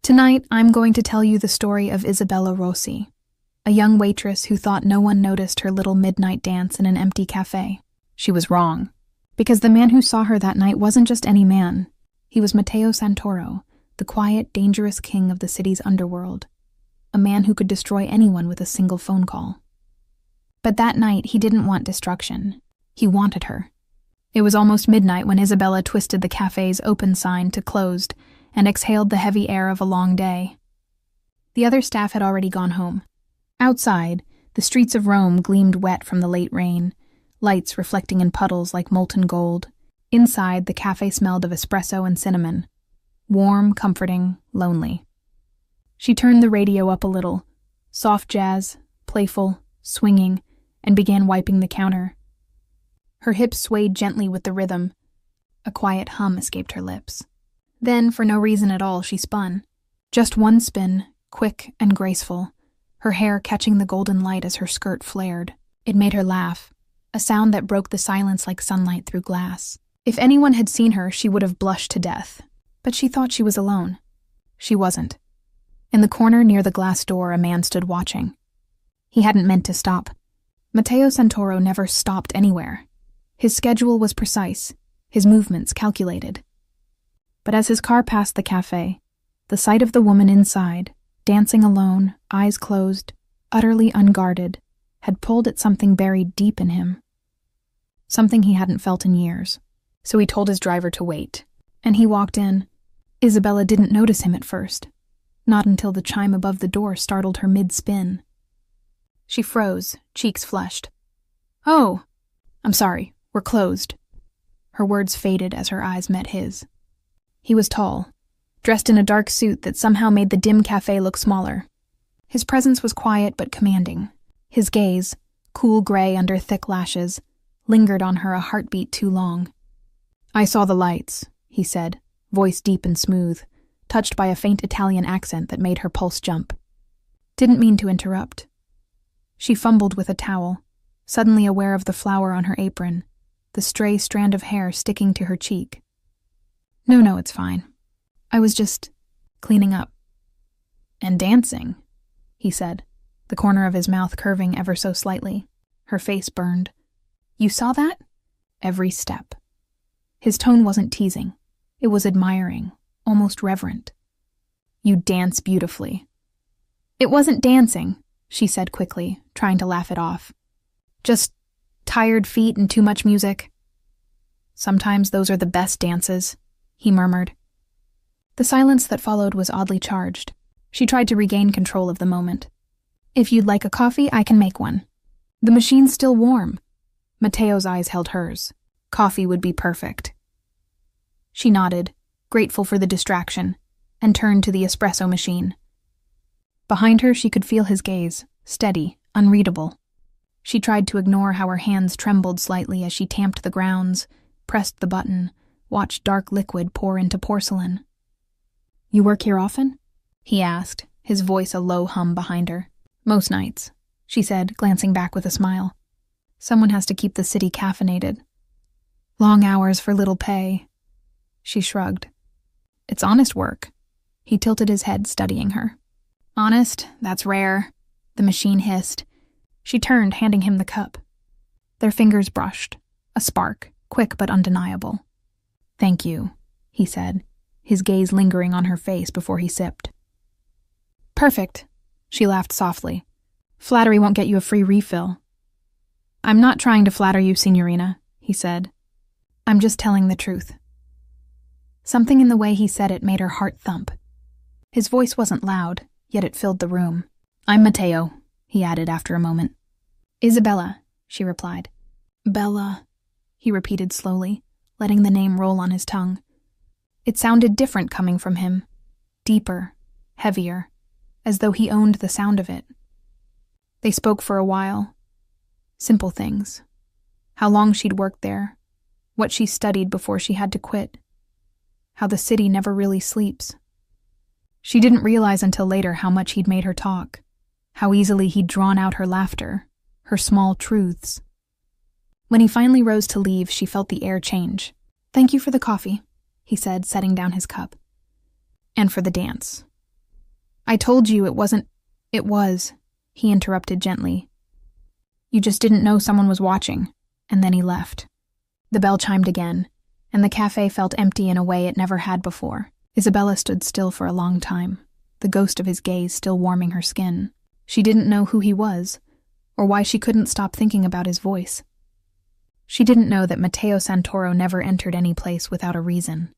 Tonight, I'm going to tell you the story of Isabella Rossi, a young waitress who thought no one noticed her little midnight dance in an empty cafe. She was wrong, because the man who saw her that night wasn't just any man. He was Matteo Santoro, the quiet, dangerous king of the city's underworld, a man who could destroy anyone with a single phone call. But that night, he didn't want destruction. He wanted her. It was almost midnight when Isabella twisted the cafe's open sign to closed and exhaled the heavy air of a long day. The other staff had already gone home. Outside, the streets of Rome gleamed wet from the late rain, lights reflecting in puddles like molten gold. Inside, the cafe smelled of espresso and cinnamon. Warm, comforting, lonely. She turned the radio up a little, soft jazz, playful, swinging, and began wiping the counter. Her hips swayed gently with the rhythm. A quiet hum escaped her lips. Then, for no reason at all, she spun. Just one spin, quick and graceful, her hair catching the golden light as her skirt flared. It made her laugh, a sound that broke the silence like sunlight through glass. If anyone had seen her, she would have blushed to death. But she thought she was alone. She wasn't. In the corner near the glass door, a man stood watching. He hadn't meant to stop. Matteo Santoro never stopped anywhere. His schedule was precise, his movements calculated. But as his car passed the cafe, the sight of the woman inside, dancing alone, eyes closed, utterly unguarded, had pulled at something buried deep in him. Something he hadn't felt in years. So he told his driver to wait, and he walked in. Isabella didn't notice him at first, not until the chime above the door startled her mid-spin. She froze, cheeks flushed. "Oh, I'm sorry, we're closed." Her words faded as her eyes met his. He was tall, dressed in a dark suit that somehow made the dim cafe look smaller. His presence was quiet but commanding. His gaze, cool gray under thick lashes, lingered on her a heartbeat too long. "I saw the lights," he said, voice deep and smooth, touched by a faint Italian accent that made her pulse jump. Didn't mean to interrupt. She fumbled with a towel, suddenly aware of the flower on her apron, the stray strand of hair sticking to her cheek. No, it's fine. I was just cleaning up." "And dancing," he said, the corner of his mouth curving ever so slightly. Her face burned. "You saw that?" "Every step." His tone wasn't teasing. It was admiring, almost reverent. "You dance beautifully." "It wasn't dancing," she said quickly, trying to laugh it off. "Just tired feet and too much music." "Sometimes those are the best dances," he murmured. The silence that followed was oddly charged. She tried to regain control of the moment. "If you'd like a coffee, I can make one. The machine's still warm." Matteo's eyes held hers. Coffee would be perfect. She nodded, grateful for the distraction, and turned to the espresso machine. Behind her, she could feel his gaze, steady, unreadable. She tried to ignore how her hands trembled slightly as she tamped the grounds, pressed the button, watched dark liquid pour into porcelain. "You work here often?" he asked, his voice a low hum behind her. "Most nights," she said, glancing back with a smile. "Someone has to keep the city caffeinated. Long hours for little pay." She shrugged. "It's honest work." He tilted his head, studying her. "Honest? That's rare," the machine hissed. She turned, handing him the cup. Their fingers brushed, a spark, quick but undeniable. "Thank you," he said, his gaze lingering on her face before he sipped. "Perfect," she laughed softly. "Flattery won't get you a free refill." "I'm not trying to flatter you, signorina," he said. "I'm just telling the truth." Something in the way he said it made her heart thump. His voice wasn't loud, yet it filled the room. "I'm Matteo," he added after a moment. "Isabella," she replied. "Bella," he repeated slowly, letting the name roll on his tongue. It sounded different coming from him, deeper, heavier, as though he owned the sound of it. They spoke for a while. Simple things. How long she'd worked there, what she studied before she had to quit, how the city never really sleeps. She didn't realize until later how much he'd made her talk, how easily he'd drawn out her laughter, her small truths. When he finally rose to leave, she felt the air change. "Thank you for the coffee," he said, setting down his cup. "And for the dance," I told you it wasn't. It was, he interrupted gently. You just didn't know someone was watching. And then he left. The bell chimed again, and the cafe felt empty in a way it never had before. Isabella stood still for a long time, the ghost of his gaze still warming her skin. She didn't know who he was, or why she couldn't stop thinking about his voice. She didn't know that Matteo Santoro never entered any place without a reason.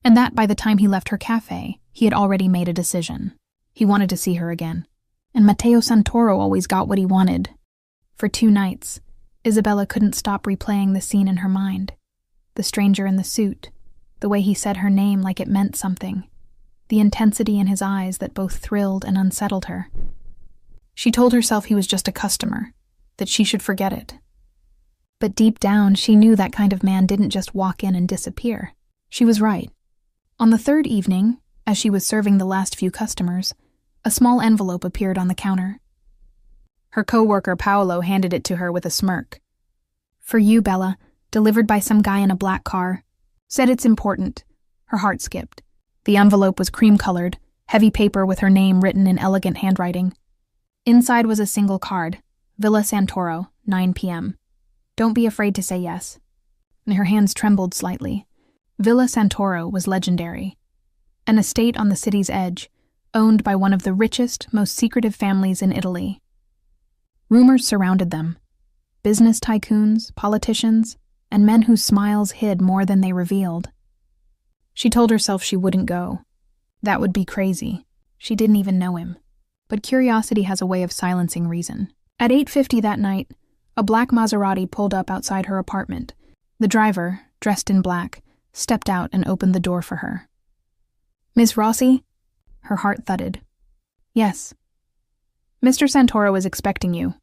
And that by the time he left her cafe, he had already made a decision. He wanted to see her again. And Matteo Santoro always got what he wanted. For 2 nights, Isabella couldn't stop replaying the scene in her mind. The stranger in the suit, the way he said her name like it meant something, the intensity in his eyes that both thrilled and unsettled her. She told herself he was just a customer, that she should forget it. But deep down, she knew that kind of man didn't just walk in and disappear. She was right. On the 3rd evening, as she was serving the last few customers, a small envelope appeared on the counter. Her co-worker Paolo handed it to her with a smirk. For you, Bella, delivered by some guy in a black car. Said it's important. Her heart skipped. The envelope was cream-colored, heavy paper with her name written in elegant handwriting. Inside was a single card, Villa Santoro, 9 p.m. Don't be afraid to say yes. And her hands trembled slightly. Villa Santoro was legendary. An estate on the city's edge, owned by one of the richest, most secretive families in Italy. Rumors surrounded them. Business tycoons, politicians, and men whose smiles hid more than they revealed. She told herself she wouldn't go. That would be crazy. She didn't even know him. But curiosity has a way of silencing reason. At 8:50 that night, a black Maserati pulled up outside her apartment. The driver, dressed in black, stepped out and opened the door for her. Miss Rossi? Her heart thudded. Yes. Mr. Santoro is expecting you.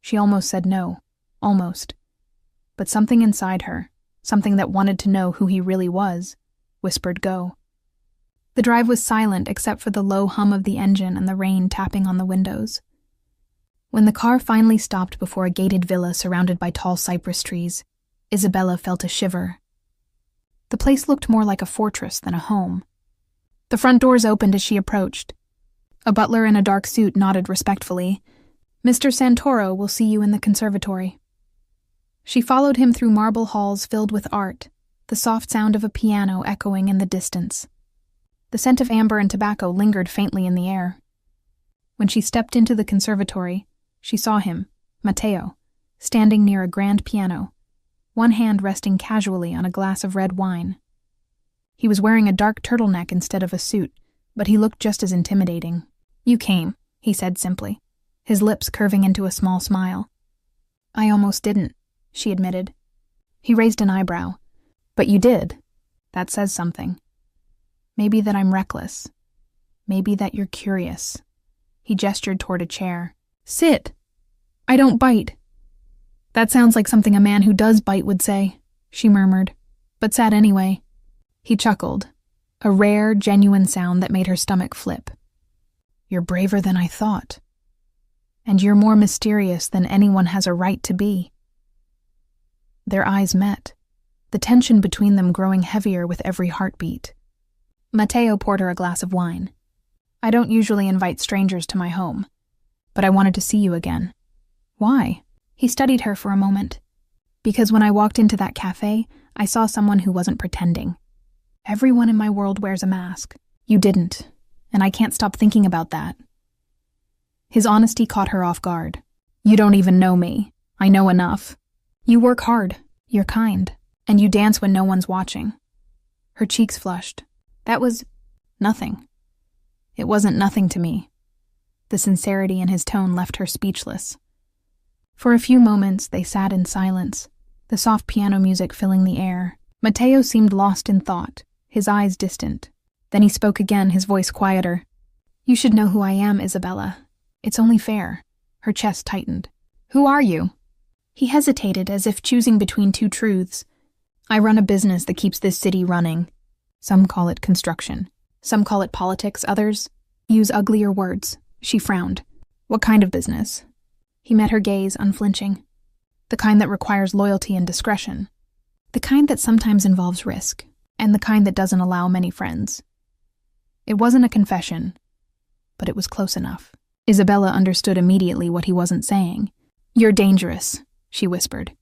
She almost said no. Almost. But something inside her, something that wanted to know who he really was, whispered go. The drive was silent except for the low hum of the engine and the rain tapping on the windows. When the car finally stopped before a gated villa surrounded by tall cypress trees, Isabella felt a shiver. The place looked more like a fortress than a home. The front doors opened as she approached. A butler in a dark suit nodded respectfully. Mr. Santoro will see you in the conservatory. She followed him through marble halls filled with art, the soft sound of a piano echoing in the distance. The scent of amber and tobacco lingered faintly in the air. When she stepped into the conservatory, she saw him, Matteo, standing near a grand piano, one hand resting casually on a glass of red wine. He was wearing a dark turtleneck instead of a suit, but he looked just as intimidating. You came, he said simply, his lips curving into a small smile. I almost didn't, she admitted. He raised an eyebrow. But you did. That says something. Maybe that I'm reckless. Maybe that you're curious. He gestured toward a chair. Sit. I don't bite. That sounds like something a man who does bite would say, she murmured, but sat anyway. He chuckled, a rare, genuine sound that made her stomach flip. You're braver than I thought. And you're more mysterious than anyone has a right to be. Their eyes met, the tension between them growing heavier with every heartbeat. Matteo poured her a glass of wine. I don't usually invite strangers to my home, but I wanted to see you again. Why? He studied her for a moment. Because when I walked into that cafe, I saw someone who wasn't pretending. Everyone in my world wears a mask. You didn't, and I can't stop thinking about that. His honesty caught her off guard. You don't even know me. I know enough. You work hard, you're kind, and you dance when no one's watching. Her cheeks flushed. That was nothing. It wasn't nothing to me. The sincerity in his tone left her speechless. For a few moments, they sat in silence, the soft piano music filling the air. Matteo seemed lost in thought, his eyes distant. Then he spoke again, his voice quieter. You should know who I am, Isabella. It's only fair. Her chest tightened. Who are you? He hesitated, as if choosing between two truths. I run a business that keeps this city running. Some call it construction. Some call it politics, others use uglier words. She frowned. What kind of business? He met her gaze, unflinching. The kind that requires loyalty and discretion. The kind that sometimes involves risk, and the kind that doesn't allow many friends. It wasn't a confession. but it was close enough. Isabella understood immediately what he wasn't saying. "You're dangerous," she whispered.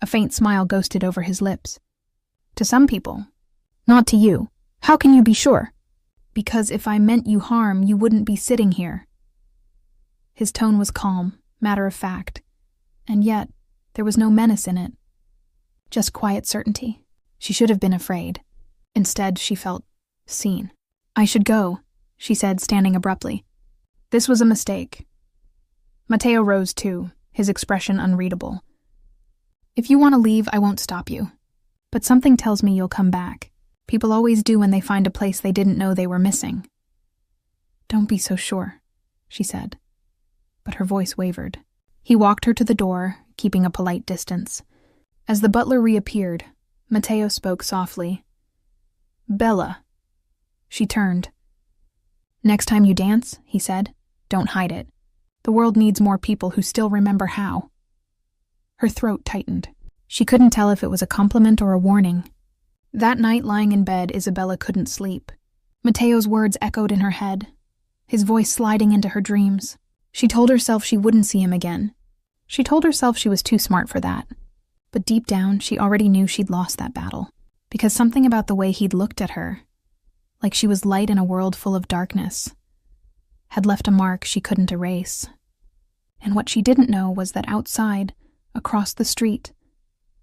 A faint smile ghosted over his lips. "To some people. Not to you. How can you be sure?" "Because if I meant you harm, you wouldn't be sitting here." His tone was calm, matter of fact, and yet there was no menace in it. Just quiet certainty. She should have been afraid. Instead, she felt seen. "I should go," she said, standing abruptly. This was a mistake. Matteo rose too, his expression unreadable. "If you want to leave, I won't stop you. But something tells me you'll come back. People always do when they find a place they didn't know they were missing." "Don't be so sure," she said. But her voice wavered. He walked her to the door, keeping a polite distance. As the butler reappeared, Matteo spoke softly. "Bella." She turned. "Next time you dance," he said, "don't hide it. The world needs more people who still remember how." Her throat tightened. She couldn't tell if it was a compliment or a warning. That night, lying in bed, Isabella couldn't sleep. Matteo's words echoed in her head, his voice sliding into her dreams. She told herself she wouldn't see him again. She told herself she was too smart for that. But deep down, she already knew she'd lost that battle. Because something about the way he'd looked at her, like she was light in a world full of darkness, had left a mark she couldn't erase. And what she didn't know was that outside, across the street,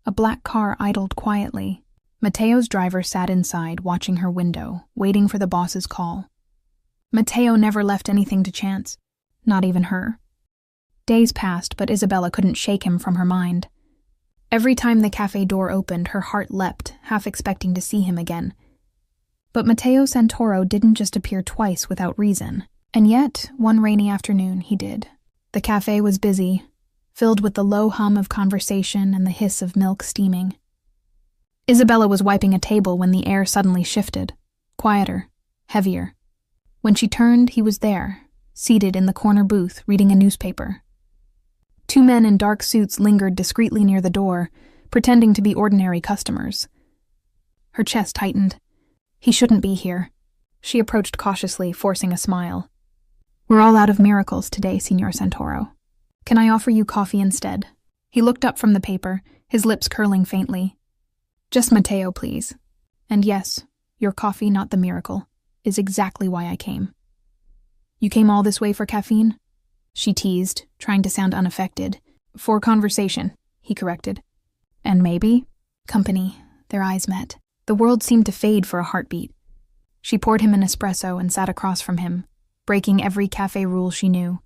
a black car idled quietly. Matteo's driver sat inside, watching her window, waiting for the boss's call. Matteo never left anything to chance, not even her. Days passed, but Isabella couldn't shake him from her mind. Every time the cafe door opened, her heart leapt, half expecting to see him again. But Matteo Santoro didn't just appear twice without reason. And yet, one rainy afternoon, he did. The cafe was busy, filled with the low hum of conversation and the hiss of milk steaming. Isabella was wiping a table when the air suddenly shifted, quieter, heavier. When she turned, he was there, seated in the corner booth, reading a newspaper. Two men in dark suits lingered discreetly near the door, pretending to be ordinary customers. Her chest tightened. He shouldn't be here. She approached cautiously, forcing a smile. "We're all out of miracles today, Signor Santoro. Can I offer you coffee instead?" He looked up from the paper, his lips curling faintly. "Just Matteo, please. And yes, your coffee, not the miracle, is exactly why I came." "You came all this way for caffeine?" She teased, trying to sound unaffected. "For conversation," he corrected. "And maybe company." Their eyes met. The world seemed to fade for a heartbeat. She poured him an espresso and sat across from him, breaking every cafe rule she knew.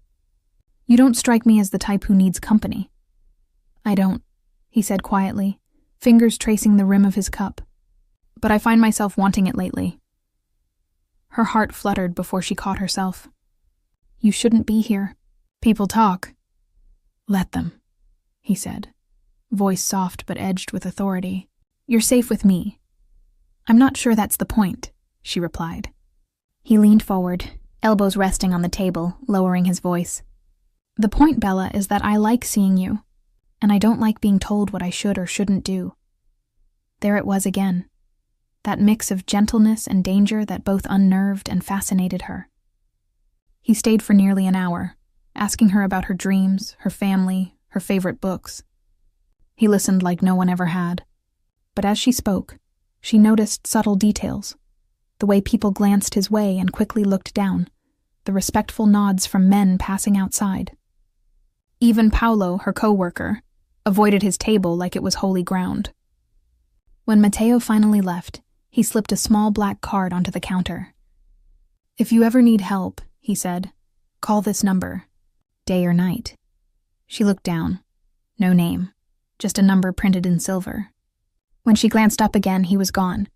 "You don't strike me as the type who needs company." "I don't," he said quietly, fingers tracing the rim of his cup. "But I find myself wanting it lately." Her heart fluttered before she caught herself. "You shouldn't be here. People talk." "Let them," he said, voice soft but edged with authority. "You're safe with me." "I'm not sure that's the point," she replied. He leaned forward, elbows resting on the table, lowering his voice. "The point, Bella, is that I like seeing you, and I don't like being told what I should or shouldn't do." There it was again, that mix of gentleness and danger that both unnerved and fascinated her. He stayed for nearly an hour, asking her about her dreams, her family, her favorite books. He listened like no one ever had. But as she spoke, she noticed subtle details. The way people glanced his way and quickly looked down, the respectful nods from men passing outside. Even Paolo, her co-worker, avoided his table like it was holy ground. When Matteo finally left, he slipped a small black card onto the counter. "If you ever need help," he said, "call this number, day or night." She looked down. No name, just a number printed in silver. When she glanced up again, he was gone.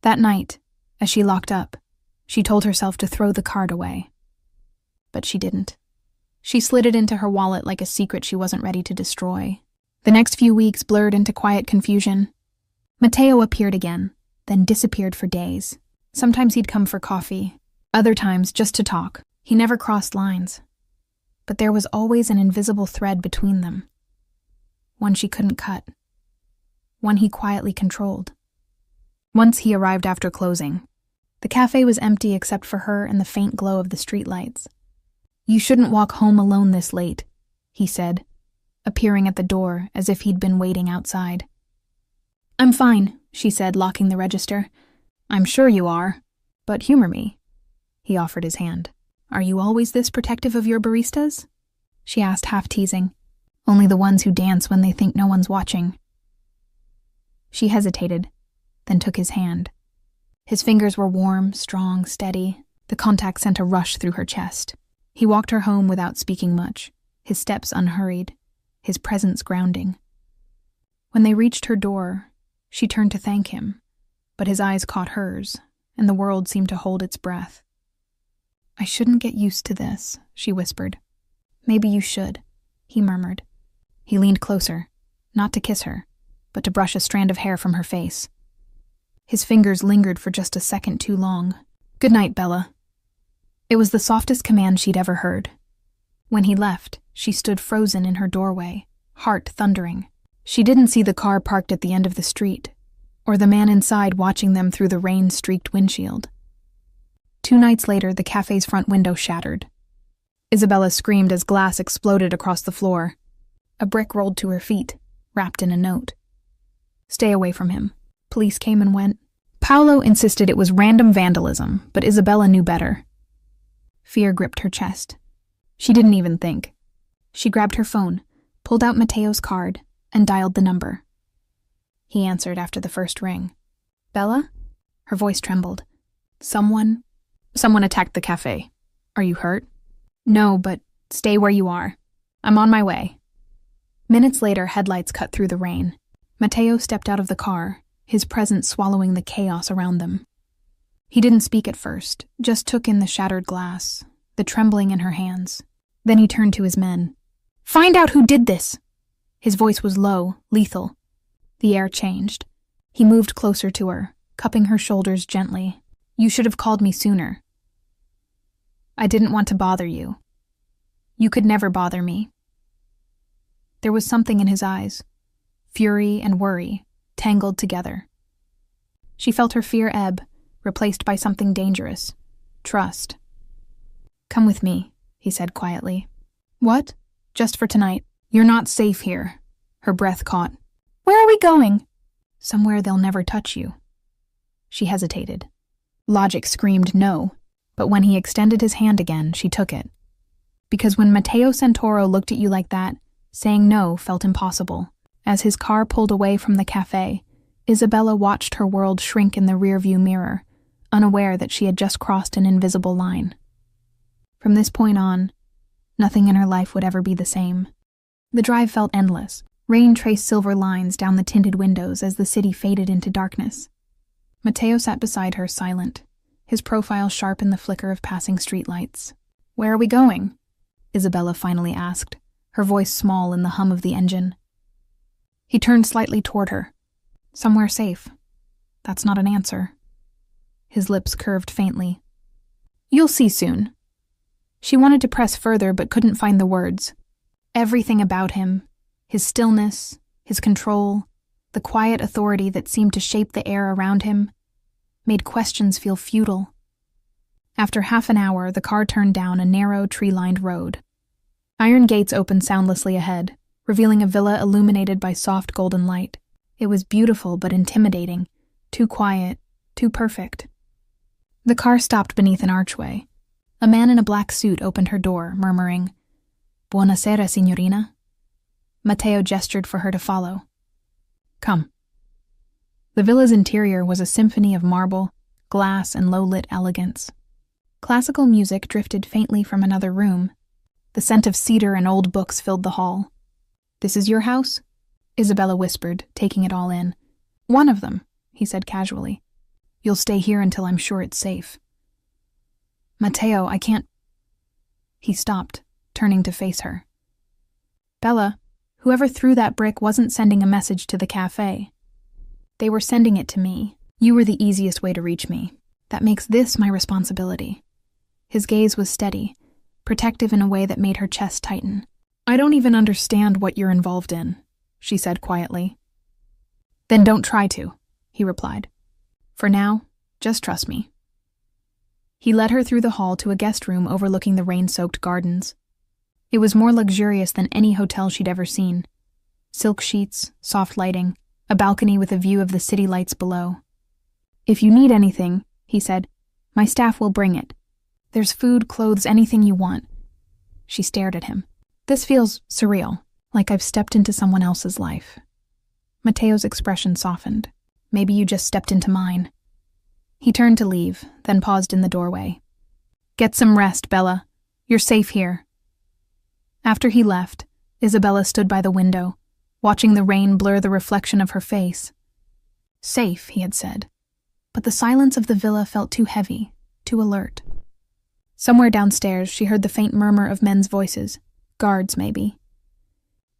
That night, as she locked up, she told herself to throw the card away. But she didn't. She slid it into her wallet like a secret she wasn't ready to destroy. The next few weeks blurred into quiet confusion. Matteo appeared again, then disappeared for days. Sometimes he'd come for coffee, other times just to talk. He never crossed lines. But there was always an invisible thread between them. One she couldn't cut. One he quietly controlled. Once he arrived after closing. The cafe was empty except for her and the faint glow of the streetlights. "You shouldn't walk home alone this late," he said, appearing at the door as if he'd been waiting outside. "I'm fine," she said, locking the register. "I'm sure you are, but humor me." He offered his hand. "Are you always this protective of your baristas?" she asked, half teasing. "Only the ones who dance when they think no one's watching." She hesitated, then took his hand. His fingers were warm, strong, steady. The contact sent a rush through her chest. He walked her home without speaking much, his steps unhurried, his presence grounding. When they reached her door, she turned to thank him, but his eyes caught hers, and the world seemed to hold its breath. "I shouldn't get used to this," she whispered. "Maybe you should," he murmured. He leaned closer, not to kiss her, but to brush a strand of hair from her face. His fingers lingered for just a second too long. "Good night, Bella." It was the softest command she'd ever heard. When he left, she stood frozen in her doorway, heart thundering. She didn't see the car parked at the end of the street, or the man inside watching them through the rain-streaked windshield. 2 nights later, the cafe's front window shattered. Isabella screamed as glass exploded across the floor. A brick rolled to her feet, wrapped in a note. "Stay away from him." Police came and went. Paolo insisted it was random vandalism, but Isabella knew better. Fear gripped her chest. She didn't even think. She grabbed her phone, pulled out Matteo's card, and dialed the number. He answered after the first ring. "Bella?" Her voice trembled. Someone attacked the cafe. Are you hurt?" "No, but stay where you are. I'm on my way." Minutes later, headlights cut through the rain. Matteo stepped out of the car, his presence swallowing the chaos around them. He didn't speak at first, just took in the shattered glass, the trembling in her hands. Then he turned to his men. "Find out who did this!" His voice was low, lethal. The air changed. He moved closer to her, cupping her shoulders gently. "You should have called me sooner. I didn't want to bother you. You could never bother me." There was something in his eyes, fury and worry, tangled together. She felt her fear ebb, replaced by something dangerous, trust. "Come with me," he said quietly. "What?" "Just for tonight. You're not safe here." Her breath caught. "Where are we going?" "Somewhere they'll never touch you." She hesitated. Logic screamed no, but when he extended his hand again, she took it. Because when Matteo Santoro looked at you like that, saying no felt impossible. As his car pulled away from the cafe, Isabella watched her world shrink in the rearview mirror, unaware that she had just crossed an invisible line. From this point on, nothing in her life would ever be the same. The drive felt endless. Rain traced silver lines down the tinted windows as the city faded into darkness. Matteo sat beside her, silent, his profile sharp in the flicker of passing streetlights. "Where are we going?" Isabella finally asked, her voice small in the hum of the engine. He turned slightly toward her. "Somewhere safe." "That's not an answer." His lips curved faintly. "You'll see soon." She wanted to press further but couldn't find the words. Everything about him, his stillness, his control, the quiet authority that seemed to shape the air around him, made questions feel futile. After half an hour, the car turned down a narrow, tree-lined road. Iron gates opened soundlessly ahead, revealing a villa illuminated by soft golden light. It was beautiful but intimidating, too quiet, too perfect. The car stopped beneath an archway. A man in a black suit opened her door, murmuring, "Buonasera, signorina." Matteo gestured for her to follow. "Come." The villa's interior was a symphony of marble, glass, and low-lit elegance. Classical music drifted faintly from another room. The scent of cedar and old books filled the hall. "This is your house?" Isabella whispered, taking it all in. "One of them," he said casually. "You'll stay here until I'm sure it's safe." "Matteo, I can't—" He stopped, turning to face her. "Bella, whoever threw that brick wasn't sending a message to the cafe. They were sending it to me. You were the easiest way to reach me. That makes this my responsibility." His gaze was steady, protective in a way that made her chest tighten. "I don't even understand what you're involved in," she said quietly. "Then don't try to," he replied. "For now, just trust me." He led her through the hall to a guest room overlooking the rain-soaked gardens. It was more luxurious than any hotel she'd ever seen. Silk sheets, soft lighting, a balcony with a view of the city lights below. "If you need anything," he said, "my staff will bring it. There's food, clothes, anything you want." She stared at him. "This feels surreal, like I've stepped into someone else's life." Mateo's expression softened. "Maybe you just stepped into mine." He turned to leave, then paused in the doorway. "Get some rest, Bella. You're safe here." After he left, Isabella stood by the window, watching the rain blur the reflection of her face. Safe, he had said, but the silence of the villa felt too heavy, too alert. Somewhere downstairs, she heard the faint murmur of men's voices, guards maybe.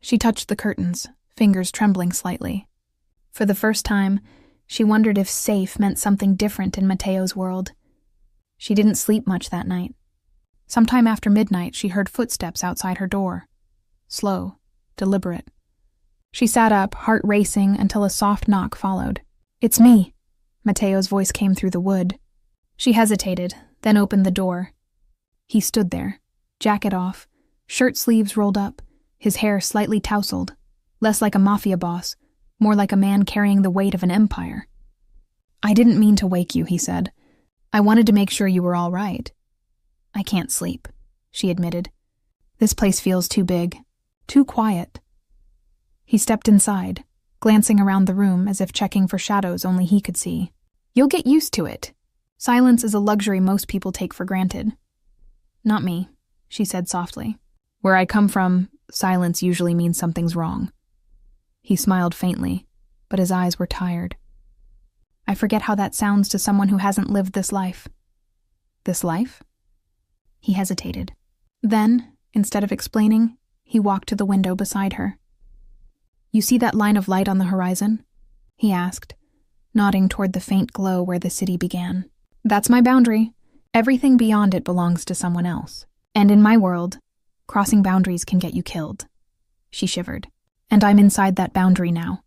She touched the curtains, fingers trembling slightly. For the first time, she wondered if safe meant something different in Mateo's world. She didn't sleep much that night. Sometime after midnight, she heard footsteps outside her door. Slow, deliberate. She sat up, heart racing, until a soft knock followed. "It's me," Mateo's voice came through the wood. She hesitated, then opened the door. He stood there, jacket off, shirt sleeves rolled up, his hair slightly tousled, less like a mafia boss, more like a man carrying the weight of an empire. "I didn't mean to wake you," he said. "I wanted to make sure you were all right." "I can't sleep," she admitted. "This place feels too big, too quiet." He stepped inside, glancing around the room as if checking for shadows only he could see. "You'll get used to it. Silence is a luxury most people take for granted." "Not me," she said softly. "Where I come from, silence usually means something's wrong." He smiled faintly, but his eyes were tired. "I forget how that sounds to someone who hasn't lived this life." "This life?" He hesitated. Then, instead of explaining, he walked to the window beside her. "You see that line of light on the horizon?" he asked, nodding toward the faint glow where the city began. "That's my boundary. Everything beyond it belongs to someone else. And in my world, crossing boundaries can get you killed." She shivered. "And I'm inside that boundary now."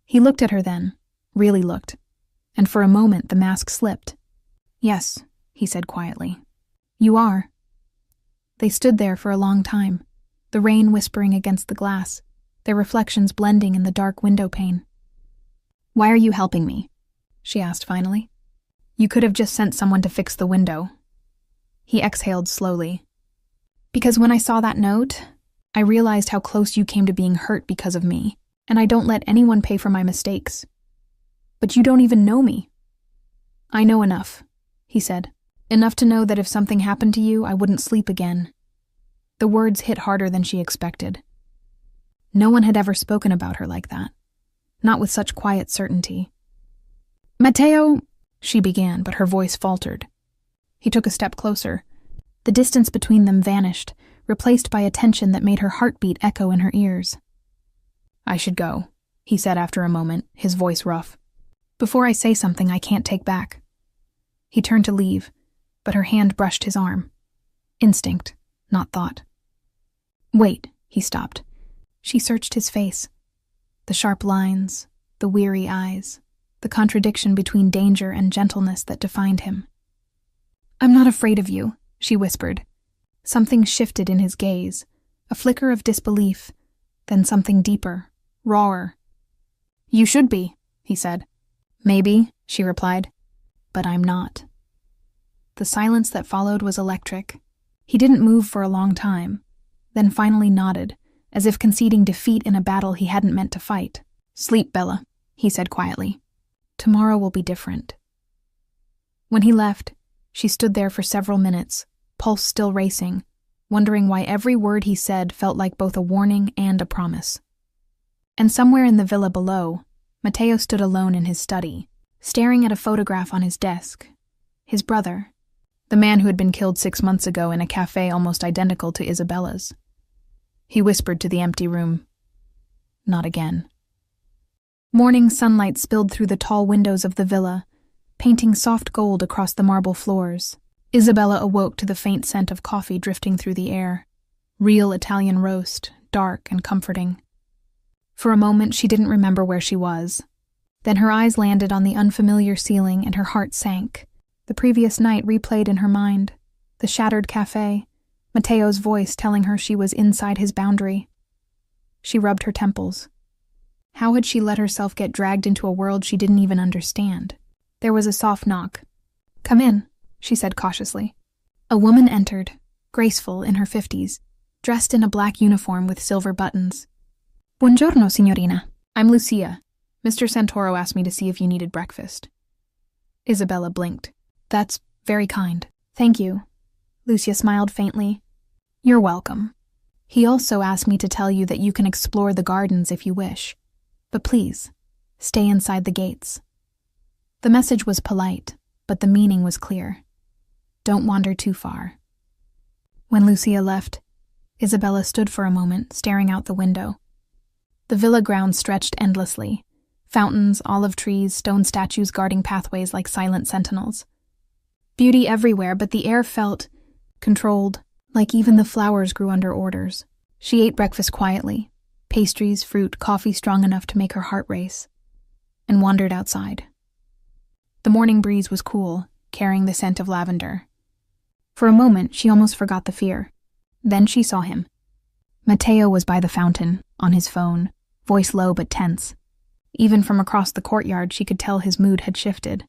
He looked at her then, really looked, and for a moment the mask slipped. "Yes," he said quietly. "You are." They stood there for a long time, the rain whispering against the glass, their reflections blending in the dark window pane. "Why are you helping me?" she asked finally. "You could have just sent someone to fix the window." He exhaled slowly. "Because when I saw that note, I realized how close you came to being hurt because of me, and I don't let anyone pay for my mistakes. But you don't even know me." "I know enough," he said. "Enough to know that if something happened to you, I wouldn't sleep again." The words hit harder than she expected. No one had ever spoken about her like that, not with such quiet certainty. "Mateo," she began, but her voice faltered. He took a step closer. The distance between them vanished, replaced by a tension that made her heartbeat echo in her ears. "I should go," he said after a moment, his voice rough. "Before I say something I can't take back." He turned to leave, but her hand brushed his arm. Instinct, not thought. "Wait," he stopped. She searched his face. The sharp lines, the weary eyes, the contradiction between danger and gentleness that defined him. "I'm not afraid of you," she whispered. Something shifted in his gaze, a flicker of disbelief, then something deeper, rawer. "You should be," he said. "Maybe," she replied, "but I'm not." The silence that followed was electric. He didn't move for a long time, then finally nodded, as if conceding defeat in a battle he hadn't meant to fight. "Sleep, Bella," he said quietly. "Tomorrow will be different." When he left, she stood there for several minutes, pulse still racing, wondering why every word he said felt like both a warning and a promise. And somewhere in the villa below, Mateo stood alone in his study, staring at a photograph on his desk. His brother, the man who had been killed 6 months ago in a cafe almost identical to Isabella's. He whispered to the empty room, "Not again." Morning sunlight spilled through the tall windows of the villa, painting soft gold across the marble floors. Isabella awoke to the faint scent of coffee drifting through the air. Real Italian roast, dark and comforting. For a moment she didn't remember where she was. Then her eyes landed on the unfamiliar ceiling and her heart sank. The previous night replayed in her mind. The shattered cafe, Mateo's voice telling her she was inside his boundary. She rubbed her temples. How had she let herself get dragged into a world she didn't even understand? There was a soft knock. "Come in," she said cautiously. A woman entered, graceful in her 50s, dressed in a black uniform with silver buttons. "Buongiorno, signorina. I'm Lucia. Mr. Santoro asked me to see if you needed breakfast." Isabella blinked. "That's very kind. Thank you." Lucia smiled faintly. "You're welcome. He also asked me to tell you that you can explore the gardens if you wish. But please, stay inside the gates." The message was polite, but the meaning was clear. Don't wander too far. When Lucia left, Isabella stood for a moment, staring out the window. The villa grounds stretched endlessly. Fountains, olive trees, stone statues guarding pathways like silent sentinels. Beauty everywhere, but the air felt controlled, like even the flowers grew under orders. She ate breakfast quietly, pastries, fruit, coffee strong enough to make her heart race, and wandered outside. The morning breeze was cool, carrying the scent of lavender. For a moment, she almost forgot the fear. Then she saw him. Mateo was by the fountain, on his phone, voice low but tense. Even from across the courtyard, she could tell his mood had shifted.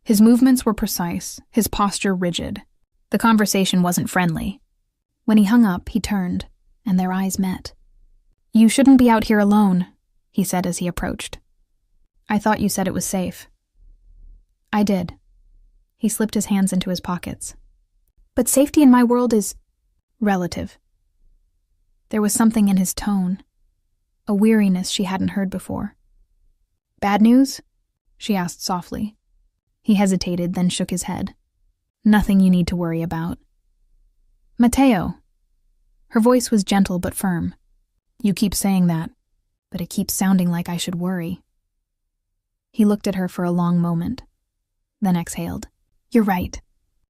His movements were precise, his posture rigid. The conversation wasn't friendly. When he hung up, he turned, and their eyes met. "You shouldn't be out here alone," he said as he approached. "I thought you said it was safe." "I did." He slipped his hands into his pockets. "But safety in my world is relative." There was something in his tone, a weariness she hadn't heard before. "Bad news?" she asked softly. He hesitated, then shook his head. "Nothing you need to worry about." "Mateo." Her voice was gentle but firm. "You keep saying that, but it keeps sounding like I should worry." He looked at her for a long moment, then exhaled. "You're right.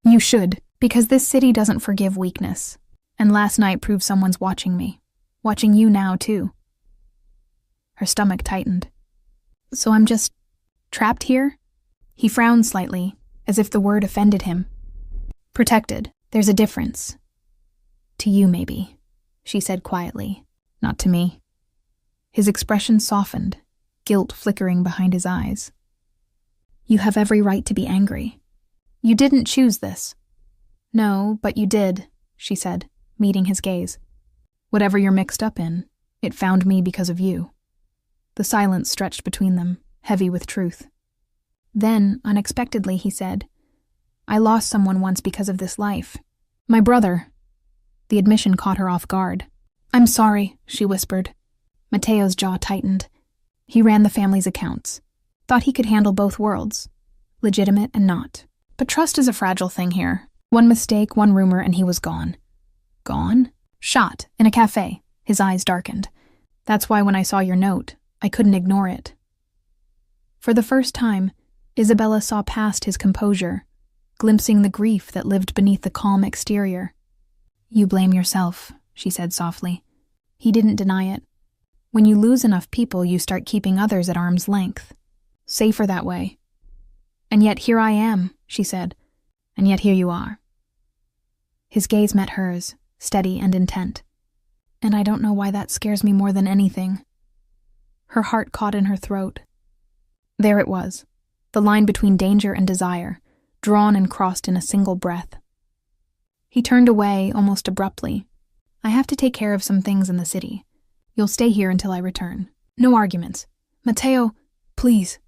You should, because this city doesn't forgive weakness. And last night proved someone's watching me. Watching you now, too." Her stomach tightened. "So I'm just trapped here?" He frowned slightly, as if the word offended him. "Protected. There's a difference." "To you, maybe," she said quietly. "Not to me." His expression softened, guilt flickering behind his eyes. "You have every right to be angry. You didn't choose this." "No, but you did," she said, meeting his gaze. "Whatever you're mixed up in, it found me because of you." The silence stretched between them, heavy with truth. Then, unexpectedly, he said, "I lost someone once because of this life. My brother." The admission caught her off guard. "I'm sorry," she whispered. Mateo's jaw tightened. He ran the family's accounts. Thought he could handle both worlds, legitimate and not. But trust is a fragile thing here. One mistake, one rumor, and he was gone. Gone? Shot, in a cafe. His eyes darkened. "That's why when I saw your note, I couldn't ignore it." For the first time, Isabella saw past his composure, glimpsing the grief that lived beneath the calm exterior. "You blame yourself," she said softly. He didn't deny it. "When you lose enough people, you start keeping others at arm's length. Safer that way." "And yet here I am," she said. "And yet here you are." His gaze met hers, steady and intent. "And I don't know why that scares me more than anything." Her heart caught in her throat. There it was, the line between danger and desire, drawn and crossed in a single breath. He turned away almost abruptly. "I have to take care of some things in the city. You'll stay here until I return. No arguments. Mateo, please."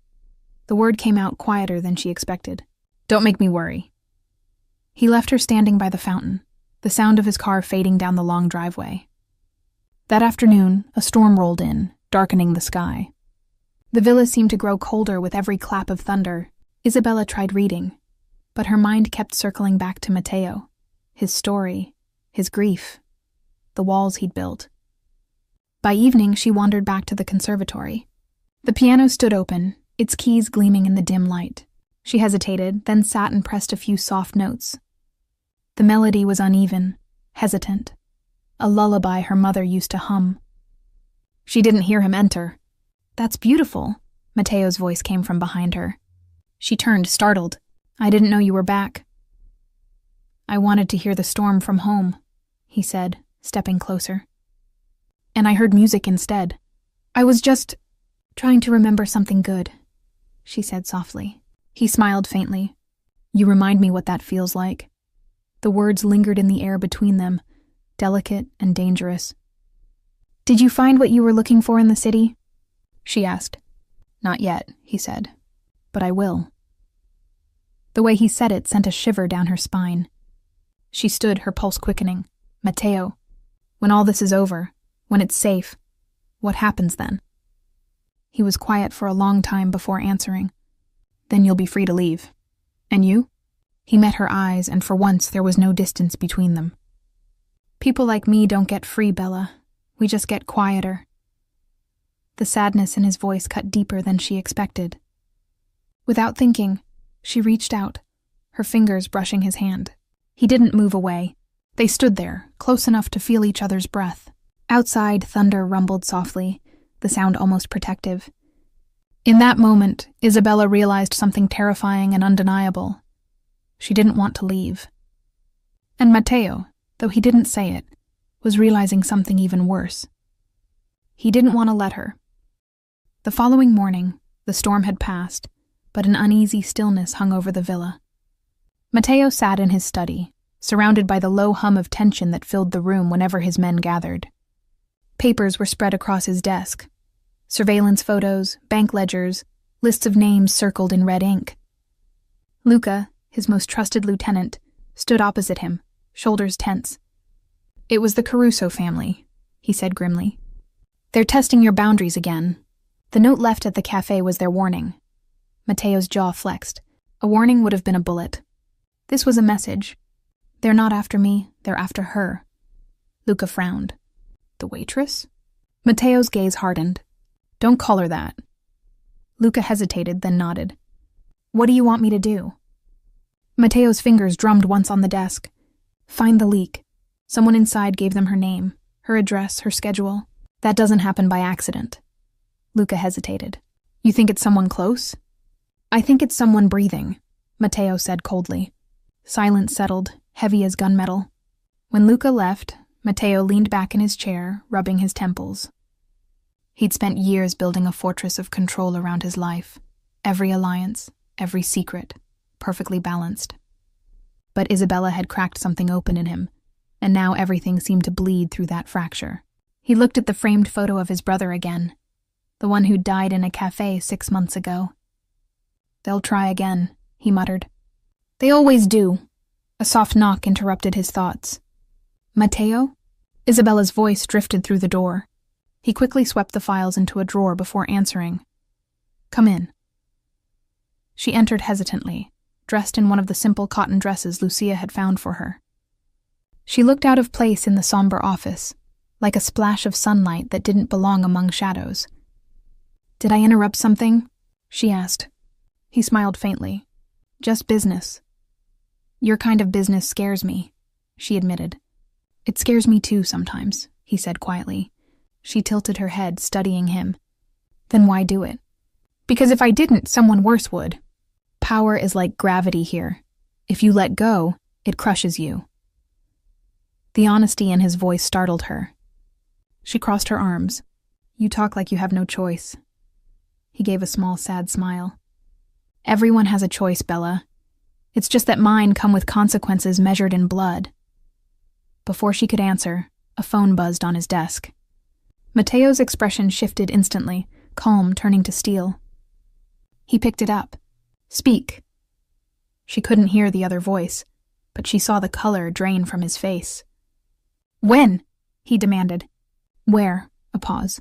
The word came out quieter than she expected. "Don't make me worry." He left her standing by the fountain, the sound of his car fading down the long driveway. That afternoon, a storm rolled in, darkening the sky. The villa seemed to grow colder with every clap of thunder. Isabella tried reading, but her mind kept circling back to Mateo, his story, his grief, the walls he'd built. By evening, she wandered back to the conservatory. The piano stood open, its keys gleaming in the dim light. She hesitated, then sat and pressed a few soft notes. The melody was uneven, hesitant, a lullaby her mother used to hum. She didn't hear him enter. "That's beautiful," Mateo's voice came from behind her. She turned, startled. I didn't know you were back. I wanted to hear the storm from home, he said, stepping closer. And I heard music instead. I was just trying to remember something good, she said softly. He smiled faintly. You remind me what that feels like. The words lingered in the air between them, delicate and dangerous. Did you find what you were looking for in the city? She asked. Not yet, he said, but I will. The way he said it sent a shiver down her spine. She stood, her pulse quickening. Matteo, when all this is over, when it's safe, what happens then? He was quiet for a long time before answering. Then you'll be free to leave. And you? He met her eyes, and for once there was no distance between them. People like me don't get free, Bella. We just get quieter. The sadness in his voice cut deeper than she expected. Without thinking, she reached out, her fingers brushing his hand. He didn't move away. They stood there, close enough to feel each other's breath. Outside, thunder rumbled softly, the sound almost protective. In that moment, Isabella realized something terrifying and undeniable. She didn't want to leave. And Matteo, though he didn't say it, was realizing something even worse. He didn't want to let her. The following morning, the storm had passed, but an uneasy stillness hung over the villa. Matteo sat in his study, surrounded by the low hum of tension that filled the room whenever his men gathered. Papers were spread across his desk. Surveillance photos, bank ledgers, lists of names circled in red ink. Luca, his most trusted lieutenant, stood opposite him, shoulders tense. It was the Caruso family, he said grimly. They're testing your boundaries again. The note left at the cafe was their warning. Matteo's jaw flexed. A warning would have been a bullet. This was a message. They're not after me, they're after her. Luca frowned. The waitress? Matteo's gaze hardened. Don't call her that. Luca hesitated, then nodded. What do you want me to do? Matteo's fingers drummed once on the desk. Find the leak. Someone inside gave them her name, her address, her schedule. That doesn't happen by accident. Luca hesitated. You think it's someone close? I think it's someone breathing, Matteo said coldly. Silence settled, heavy as gunmetal. When Luca left, Matteo leaned back in his chair, rubbing his temples. He'd spent years building a fortress of control around his life. Every alliance, every secret, perfectly balanced. But Isabella had cracked something open in him, and now everything seemed to bleed through that fracture. He looked at the framed photo of his brother again, the one who died in a cafe 6 months ago. They'll try again, he muttered. They always do. A soft knock interrupted his thoughts. Matteo? Isabella's voice drifted through the door. He quickly swept the files into a drawer before answering. Come in. She entered hesitantly, dressed in one of the simple cotton dresses Lucia had found for her. She looked out of place in the somber office, like a splash of sunlight that didn't belong among shadows. Did I interrupt something? She asked. He smiled faintly. Just business. Your kind of business scares me, she admitted. It scares me too sometimes, he said quietly. She tilted her head, studying him. Then why do it? Because if I didn't, someone worse would. Power is like gravity here. If you let go, it crushes you. The honesty in his voice startled her. She crossed her arms. You talk like you have no choice. He gave a small, sad smile. Everyone has a choice, Bella. It's just that mine come with consequences measured in blood. Before she could answer, a phone buzzed on his desk. Matteo's expression shifted instantly, calm turning to steel. He picked it up. Speak. She couldn't hear the other voice, but she saw the color drain from his face. When? He demanded. Where? A pause.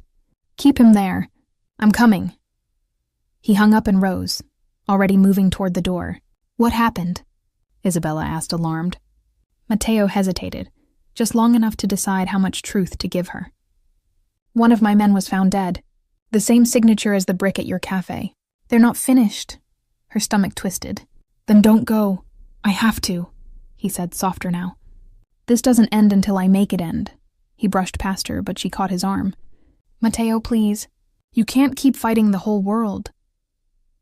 Keep him there. I'm coming. He hung up and rose, already moving toward the door. What happened? Isabella asked, alarmed. Matteo hesitated, just long enough to decide how much truth to give her. One of my men was found dead. The same signature as the brick at your cafe. They're not finished. Her stomach twisted. Then don't go. I have to, he said, softer now. This doesn't end until I make it end. He brushed past her, but she caught his arm. Matteo, please. You can't keep fighting the whole world.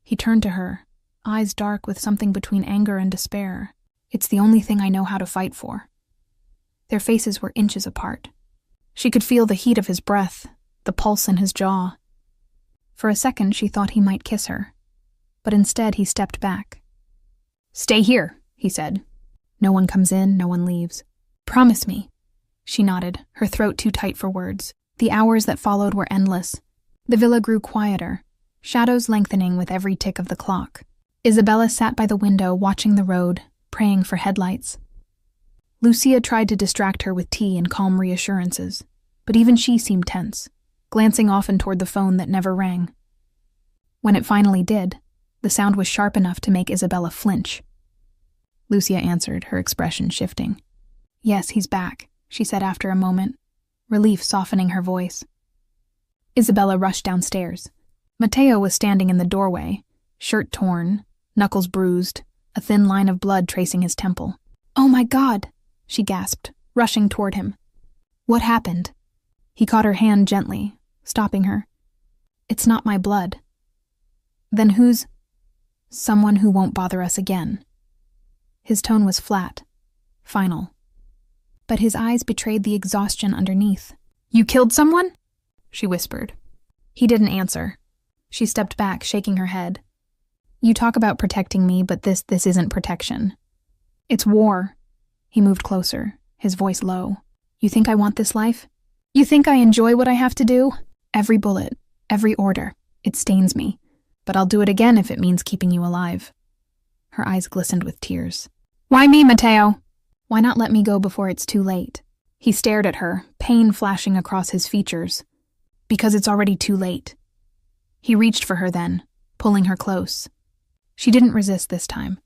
He turned to her, eyes dark with something between anger and despair. "It's the only thing I know how to fight for." Their faces were inches apart. She could feel the heat of his breath, the pulse in his jaw. For a second, she thought he might kiss her, but instead he stepped back. "Stay here," he said. "No one comes in, no one leaves." "Promise me." She nodded, her throat too tight for words. The hours that followed were endless. The villa grew quieter, shadows lengthening with every tick of the clock. Isabella sat by the window, watching the road, praying for headlights. Lucia tried to distract her with tea and calm reassurances, but even she seemed tense, glancing often toward the phone that never rang. When it finally did, the sound was sharp enough to make Isabella flinch. Lucia answered, her expression shifting. "Yes, he's back," she said after a moment, relief softening her voice. Isabella rushed downstairs. Matteo was standing in the doorway, shirt torn, knuckles bruised, a thin line of blood tracing his temple. "Oh my God!" she gasped, rushing toward him. "What happened?" He caught her hand gently, stopping her. "It's not my blood." "Then whose?" "Someone who won't bother us again." His tone was flat, final. But his eyes betrayed the exhaustion underneath. "You killed someone?" she whispered. He didn't answer. She stepped back, shaking her head. "You talk about protecting me, but this isn't protection. It's war." He moved closer, his voice low. "You think I want this life? You think I enjoy what I have to do? Every bullet, every order, it stains me. But I'll do it again if it means keeping you alive." Her eyes glistened with tears. "Why me, Matteo? Why not let me go before it's too late?" He stared at her, pain flashing across his features. "Because it's already too late." He reached for her then, pulling her close. She didn't resist this time.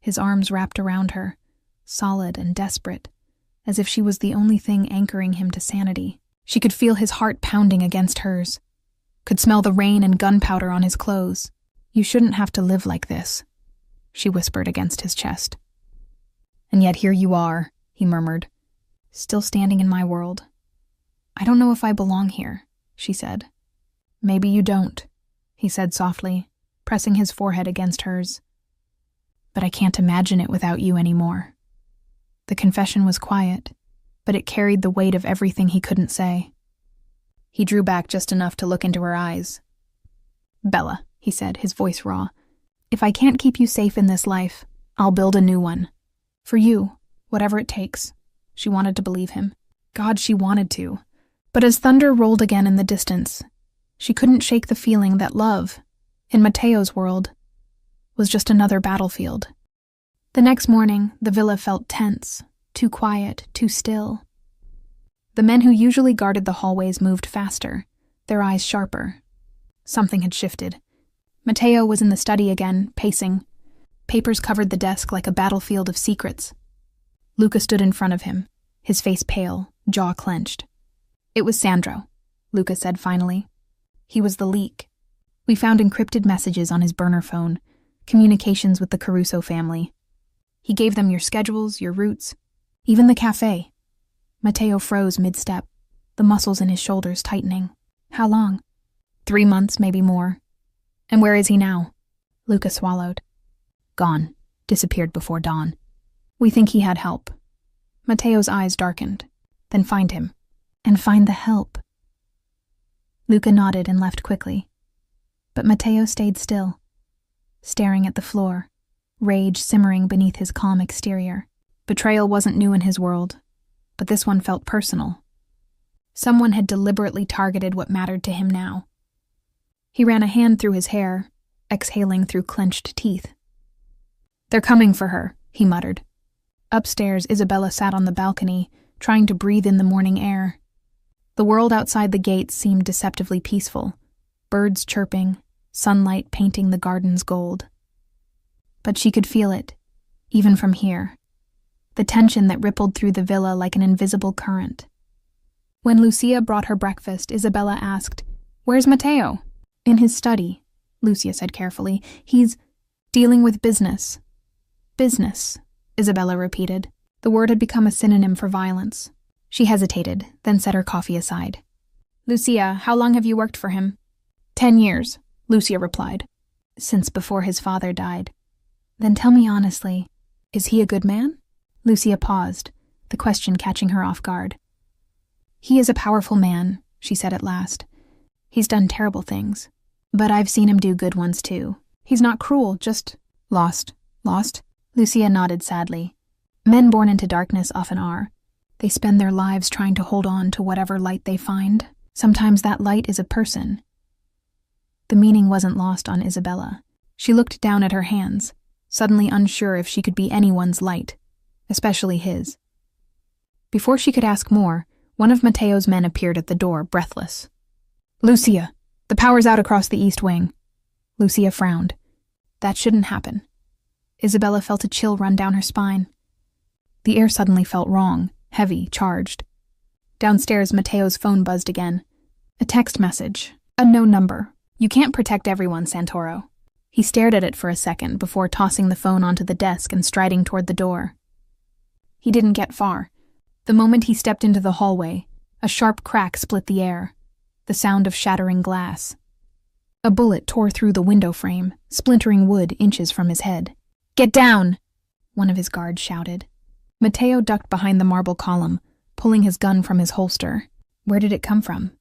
His arms wrapped around her, solid and desperate, as if she was the only thing anchoring him to sanity. She could feel his heart pounding against hers, could smell the rain and gunpowder on his clothes. "You shouldn't have to live like this," she whispered against his chest. "And yet here you are," he murmured, "still standing in my world." "I don't know if I belong here," she said. "Maybe you don't," he said softly, pressing his forehead against hers. "But I can't imagine it without you anymore." The confession was quiet, but it carried the weight of everything he couldn't say. He drew back just enough to look into her eyes. "Bella," he said, his voice raw, "if I can't keep you safe in this life, I'll build a new one. For you, whatever it takes." She wanted to believe him. God, she wanted to. But as thunder rolled again in the distance, she couldn't shake the feeling that love, in Matteo's world, was just another battlefield. The next morning, the villa felt tense, too quiet, too still. The men who usually guarded the hallways moved faster, their eyes sharper. Something had shifted. Matteo was in the study again, pacing. Papers covered the desk like a battlefield of secrets. Luca stood in front of him, his face pale, jaw clenched. "It was Sandro," Luca said finally. "He was the leak. We found encrypted messages on his burner phone, communications with the Caruso family. He gave them your schedules, your routes, even the cafe." Matteo froze mid-step, the muscles in his shoulders tightening. "How long?" 3 months, maybe more." "And where is he now?" Luca swallowed. "Gone. Disappeared before dawn. We think he had help." Matteo's eyes darkened. "Then find him. And find the help." Luca nodded and left quickly. But Matteo stayed still, staring at the floor, rage simmering beneath his calm exterior. Betrayal wasn't new in his world, but this one felt personal. Someone had deliberately targeted what mattered to him now. He ran a hand through his hair, exhaling through clenched teeth. "They're coming for her," he muttered. Upstairs, Isabella sat on the balcony, trying to breathe in the morning air. The world outside the gates seemed deceptively peaceful, birds chirping, sunlight painting the gardens gold. But she could feel it, even from here, the tension that rippled through the villa like an invisible current. When Lucia brought her breakfast, Isabella asked, "Where's Matteo?" "In his study," Lucia said carefully. "He's dealing with business." "Business," Isabella repeated. The word had become a synonym for violence. She hesitated, then set her coffee aside. "Lucia, how long have you worked for him?" 10 years, Lucia replied. "Since before his father died." Then tell me honestly, is he a good man? Lucia paused, the question catching her off guard. He is a powerful man, she said at last. He's done terrible things, but I've seen him do good ones too. He's not cruel, just lost. Lost? Lucia nodded sadly. Men born into darkness often are. They spend their lives trying to hold on to whatever light they find. Sometimes that light is a person. The meaning wasn't lost on Isabella. She looked down at her hands, suddenly unsure if she could be anyone's light, especially his. Before she could ask more, one of Mateo's men appeared at the door, breathless. Lucia, the power's out across the east wing. Lucia frowned. That shouldn't happen. Isabella felt a chill run down her spine. The air suddenly felt wrong, heavy, charged. Downstairs, Mateo's phone buzzed again. A text message. Unknown number. You can't protect everyone, Santoro. He stared at it for a second before tossing the phone onto the desk and striding toward the door. He didn't get far. The moment he stepped into the hallway, a sharp crack split the air, the sound of shattering glass. A bullet tore through the window frame, splintering wood inches from his head. Get down! One of his guards shouted. Mateo ducked behind the marble column, pulling his gun from his holster. Where did it come from?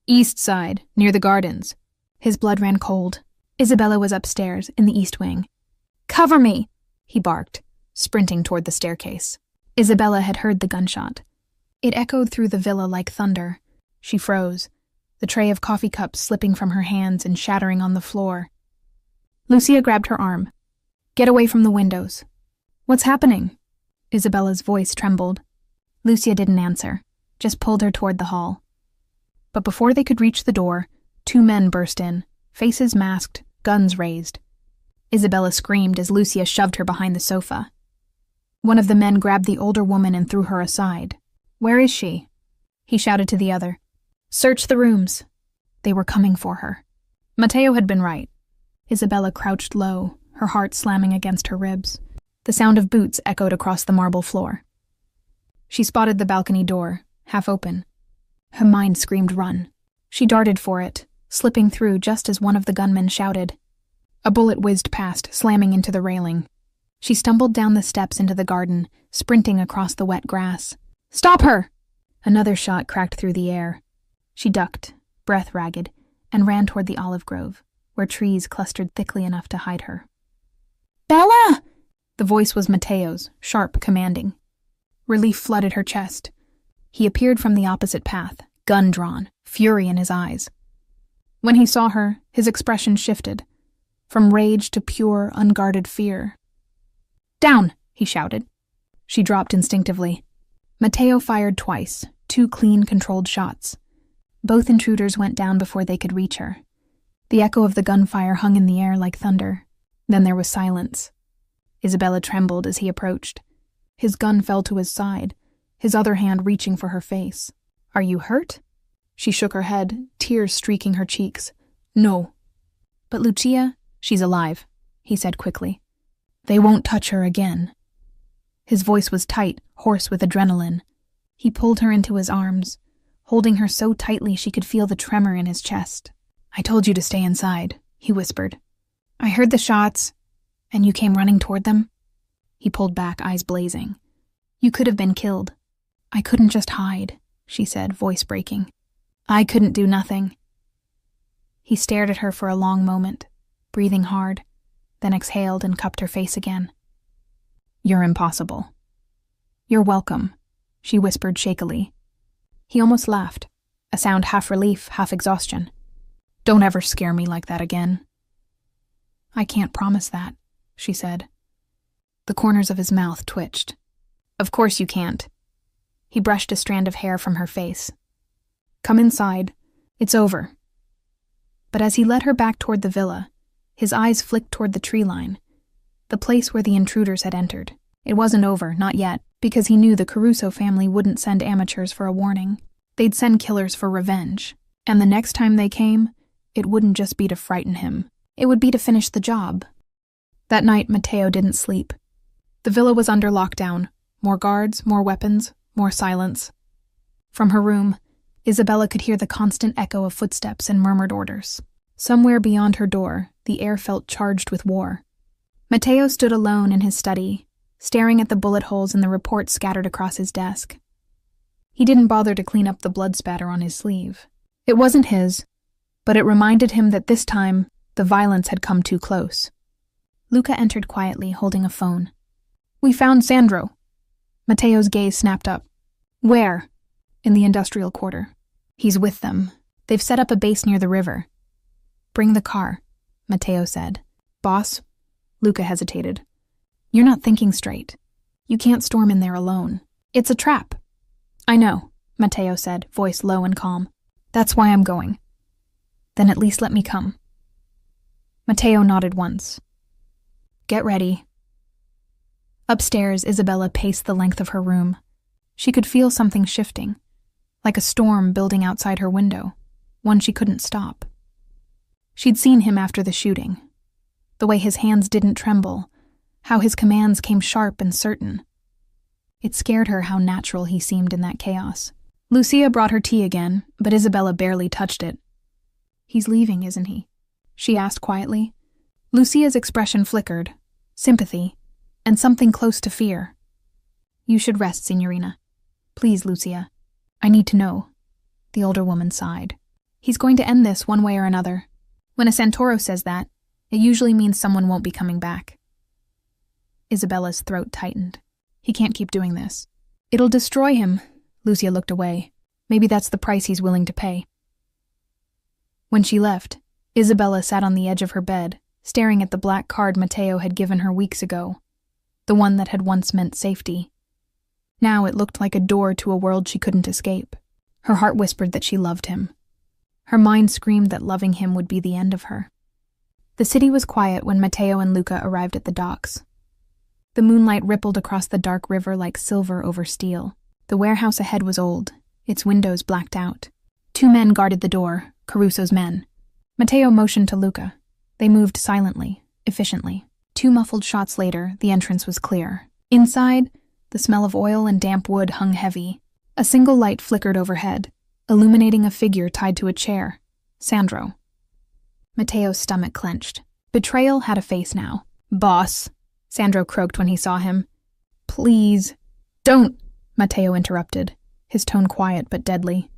East side, near the gardens. His blood ran cold. Isabella was upstairs, in the east wing. Cover me! He barked, sprinting toward the staircase. Isabella had heard the gunshot. It echoed through the villa like thunder. She froze, the tray of coffee cups slipping from her hands and shattering on the floor. Lucia grabbed her arm. Get away from the windows. What's happening? Isabella's voice trembled. Lucia didn't answer, just pulled her toward the hall. But before they could reach the door, 2 men burst in, faces masked, guns raised. Isabella screamed as Lucia shoved her behind the sofa. One of the men grabbed the older woman and threw her aside. Where is she? He shouted to the other. Search the rooms. They were coming for her. Mateo had been right. Isabella crouched low, her heart slamming against her ribs. The sound of boots echoed across the marble floor. She spotted the balcony door, half open. Her mind screamed run. She darted for it, slipping through just as one of the gunmen shouted. A bullet whizzed past, slamming into the railing. She stumbled down the steps into the garden, sprinting across the wet grass. Stop her! Another shot cracked through the air. She ducked, breath ragged, and ran toward the olive grove, where trees clustered thickly enough to hide her. Bella! The voice was Mateo's, sharp, commanding. Relief flooded her chest. He appeared from the opposite path, gun drawn, fury in his eyes. When he saw her, his expression shifted, from rage to pure, unguarded fear. Down! He shouted. She dropped instinctively. Mateo fired twice, 2 clean, controlled shots. Both intruders went down before they could reach her. The echo of the gunfire hung in the air like thunder. Then there was silence. Isabella trembled as he approached. His gun fell to his side, his other hand reaching for her face. Are you hurt? She shook her head, tears streaking her cheeks. No. But Lucia, she's alive, he said quickly. They won't touch her again. His voice was tight, hoarse with adrenaline. He pulled her into his arms, holding her so tightly she could feel the tremor in his chest. I told you to stay inside, he whispered. I heard the shots, and you came running toward them? He pulled back, eyes blazing. You could have been killed. I couldn't just hide, she said, voice breaking. I couldn't do nothing. He stared at her for a long moment, breathing hard, then exhaled and cupped her face again. You're impossible. You're welcome, she whispered shakily. He almost laughed, a sound half relief, half exhaustion. Don't ever scare me like that again. I can't promise that, she said. The corners of his mouth twitched. Of course you can't. He brushed a strand of hair from her face. Come inside. It's over. But as he led her back toward the villa, his eyes flicked toward the tree line, the place where the intruders had entered. It wasn't over, not yet, because he knew the Caruso family wouldn't send amateurs for a warning. They'd send killers for revenge. And the next time they came, it wouldn't just be to frighten him. It would be to finish the job. That night, Mateo didn't sleep. The villa was under lockdown. More guards, more weapons, more silence. From her room, Isabella could hear the constant echo of footsteps and murmured orders. Somewhere beyond her door, the air felt charged with war. Mateo stood alone in his study, staring at the bullet holes in the reports scattered across his desk. He didn't bother to clean up the blood spatter on his sleeve. It wasn't his, but it reminded him that this time the violence had come too close. Luca entered quietly, holding a phone. "We found Sandro." Mateo's gaze snapped up. "Where?" "In the industrial quarter." "He's with them. They've set up a base near the river." "Bring the car," Mateo said. "Boss?" Luca hesitated. "You're not thinking straight. You can't storm in there alone. It's a trap." "I know," Mateo said, voice low and calm. "That's why I'm going." "Then at least let me come." Mateo nodded once. "Get ready." Upstairs, Isabella paced the length of her room. She could feel something shifting, like a storm building outside her window, one she couldn't stop. She'd seen him after the shooting. The way his hands didn't tremble, how his commands came sharp and certain. It scared her how natural he seemed in that chaos. Lucia brought her tea again, but Isabella barely touched it. "He's leaving, isn't he?" she asked quietly. Lucia's expression flickered, sympathy, and something close to fear. "You should rest, Signorina. Please, Lucia. I need to know." The older woman sighed. "He's going to end this one way or another. When a Santoro says that, it usually means someone won't be coming back." Isabella's throat tightened. "He can't keep doing this." "It'll destroy him." Lucia looked away. "Maybe that's the price he's willing to pay." When she left, Isabella sat on the edge of her bed, staring at the black card Mateo had given her weeks ago, the one that had once meant safety. Now it looked like a door to a world she couldn't escape. Her heart whispered that she loved him. Her mind screamed that loving him would be the end of her. The city was quiet when Mateo and Luca arrived at the docks. The moonlight rippled across the dark river like silver over steel. The warehouse ahead was old, its windows blacked out. 2 men guarded the door, Caruso's men. Mateo motioned to Luca. They moved silently, efficiently. 2 muffled shots later, the entrance was clear. Inside, the smell of oil and damp wood hung heavy. A single light flickered overhead, illuminating a figure tied to a chair. Sandro. Mateo's stomach clenched. Betrayal had a face now. "Boss," Sandro croaked when he saw him. "Please." "Don't," Mateo interrupted, his tone quiet but deadly.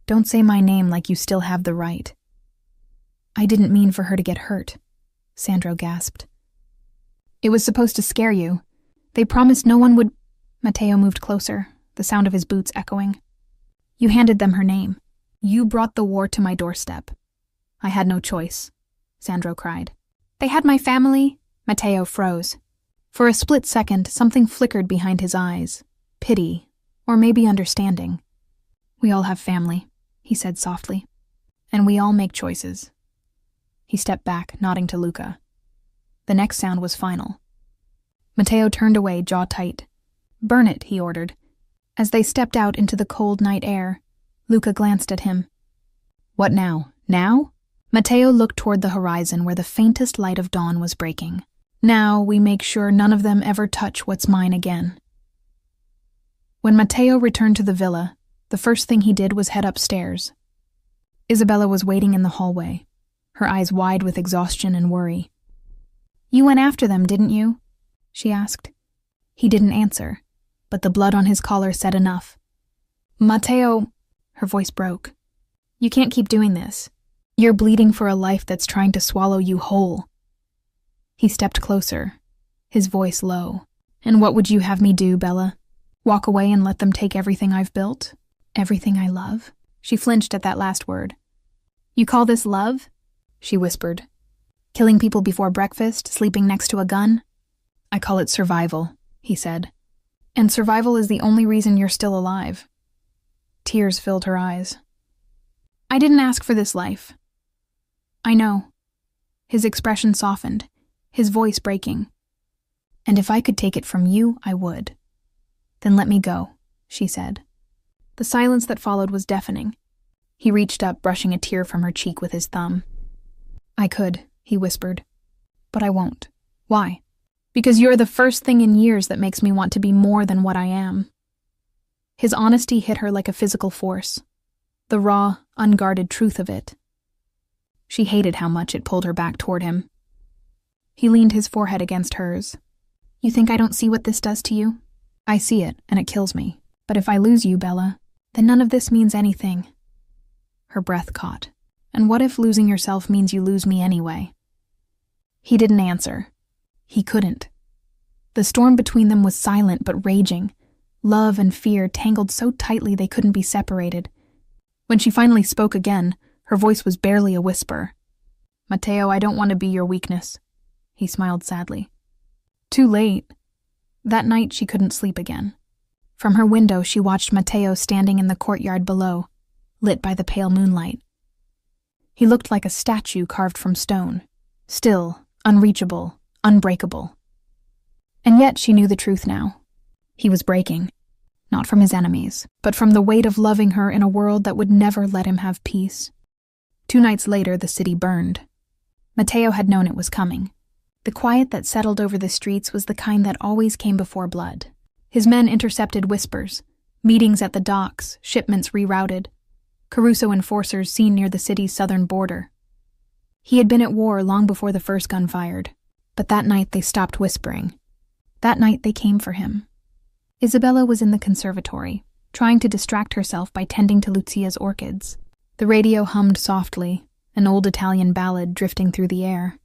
"Don't say my name like you still have the right." "I didn't mean for her to get hurt," Sandro gasped. "It was supposed to scare you. They promised no one would—" Mateo moved closer, the sound of his boots echoing. "You handed them her name. You brought the war to my doorstep." "I had no choice," Sandro cried. "They had my family." Mateo froze. For a split second, something flickered behind his eyes. Pity, or maybe understanding. "We all have family," he said softly. "And we all make choices." He stepped back, nodding to Luca. The next sound was final. Mateo turned away, jaw tight. "Burn it," he ordered. As they stepped out into the cold night air, Luca glanced at him. "What now? Now?" Mateo looked toward the horizon where the faintest light of dawn was breaking. "Now we make sure none of them ever touch what's mine again." When Mateo returned to the villa, the first thing he did was head upstairs. Isabella was waiting in the hallway, her eyes wide with exhaustion and worry. "You went after them, didn't you?" she asked. He didn't answer, but the blood on his collar said enough. "Mateo," her voice broke. "You can't keep doing this. You're bleeding for a life that's trying to swallow you whole." He stepped closer, his voice low. "And what would you have me do, Bella? Walk away and let them take everything I've built? Everything I love?" She flinched at that last word. "You call this love?" she whispered. "Killing people before breakfast, sleeping next to a gun?" "I call it survival," he said. "And survival is the only reason you're still alive." Tears filled her eyes. "I didn't ask for this life." "I know." His expression softened, his voice breaking. "And if I could take it from you, I would." "Then let me go," she said. The silence that followed was deafening. He reached up, brushing a tear from her cheek with his thumb. "I could," he whispered. "But I won't." "Why?" "Because you're the first thing in years that makes me want to be more than what I am." His honesty hit her like a physical force, the raw, unguarded truth of it. She hated how much it pulled her back toward him. He leaned his forehead against hers. You think I don't see what this does to you? I see it, and it kills me. But if I lose you, Bella, then none of this means anything. Her breath caught. And what if losing yourself means you lose me anyway? He didn't answer. He couldn't. The storm between them was silent but raging. Love and fear tangled so tightly they couldn't be separated. When she finally spoke again, her voice was barely a whisper. Matteo, I don't want to be your weakness. He smiled sadly. Too late. That night she couldn't sleep again. From her window she watched Matteo standing in the courtyard below, lit by the pale moonlight. He looked like a statue carved from stone, still, unreachable, unbreakable. And yet she knew the truth now. He was breaking, not from his enemies, but from the weight of loving her in a world that would never let him have peace. 2 nights later, the city burned. Matteo had known it was coming. The quiet that settled over the streets was the kind that always came before blood. His men intercepted whispers, meetings at the docks, shipments rerouted, Caruso enforcers seen near the city's southern border. He had been at war long before the first gun fired, but that night they stopped whispering. That night they came for him. Isabella was in the conservatory, trying to distract herself by tending to Lucia's orchids. The radio hummed softly, an old Italian ballad drifting through the air.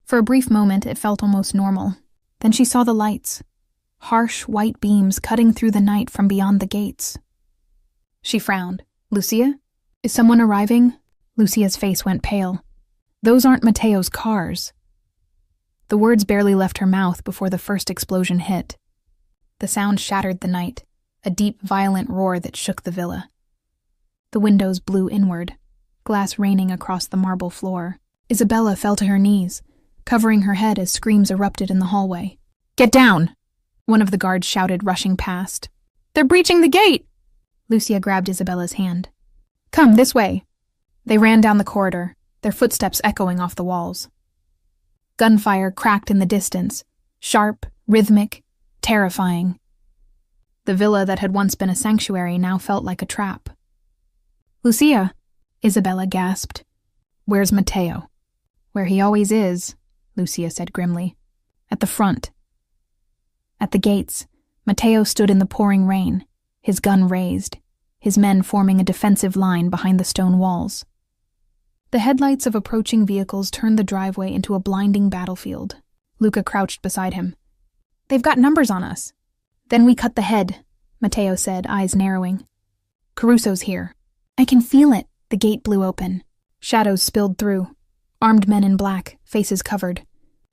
For a brief moment it felt almost normal. Then she saw the lights, harsh white beams cutting through the night from beyond the gates. She frowned. Lucia? Is someone arriving? Lucia's face went pale. Those aren't Matteo's cars. The words barely left her mouth before the first explosion hit. The sound shattered the night, a deep, violent roar that shook the villa. The windows blew inward, glass raining across the marble floor. Isabella fell to her knees, covering her head as screams erupted in the hallway. Get down! One of the guards shouted, rushing past. They're breaching the gate! Lucia grabbed Isabella's hand. Come, this way. They ran down the corridor, their footsteps echoing off the walls. Gunfire cracked in the distance, sharp, rhythmic, terrifying. The villa that had once been a sanctuary now felt like a trap. Lucia, Isabella gasped. Where's Matteo? Where he always is, Lucia said grimly. At the front. At the gates, Matteo stood in the pouring rain, his gun raised, his men forming a defensive line behind the stone walls. The headlights of approaching vehicles turned the driveway into a blinding battlefield. Luca crouched beside him. They've got numbers on us. Then we cut the head, Matteo said, eyes narrowing. Caruso's here. I can feel it. The gate blew open. Shadows spilled through. Armed men in black, faces covered.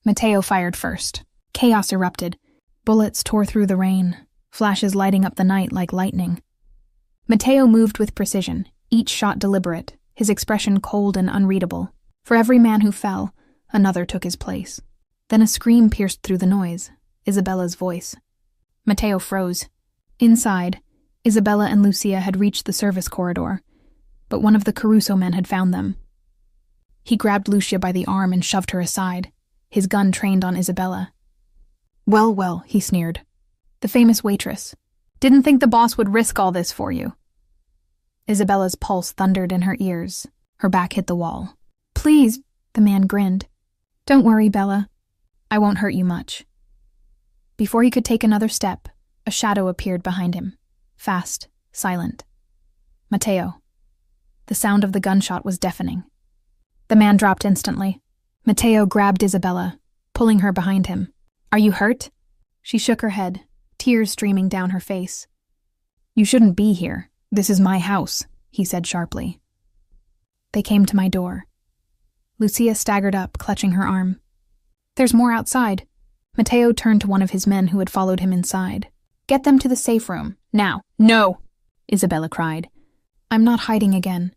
Matteo fired first. Chaos erupted. Bullets tore through the rain, flashes lighting up the night like lightning. Matteo moved with precision, each shot deliberate, his expression cold and unreadable. For every man who fell, another took his place. Then a scream pierced through the noise, Isabella's voice. Matteo froze. Inside, Isabella and Lucia had reached the service corridor, but one of the Caruso men had found them. He grabbed Lucia by the arm and shoved her aside, his gun trained on Isabella. Well, well, he sneered. The famous waitress. Didn't think the boss would risk all this for you. Isabella's pulse thundered in her ears. Her back hit the wall. Please, the man grinned. Don't worry, Bella. I won't hurt you much. Before he could take another step, a shadow appeared behind him. Fast, silent. Matteo. The sound of the gunshot was deafening. The man dropped instantly. Matteo grabbed Isabella, pulling her behind him. Are you hurt? She shook her head, tears streaming down her face. You shouldn't be here. This is my house, he said sharply. They came to my door. Lucia staggered up, clutching her arm. There's more outside. Matteo turned to one of his men who had followed him inside. Get them to the safe room, now. No! Isabella cried. I'm not hiding again.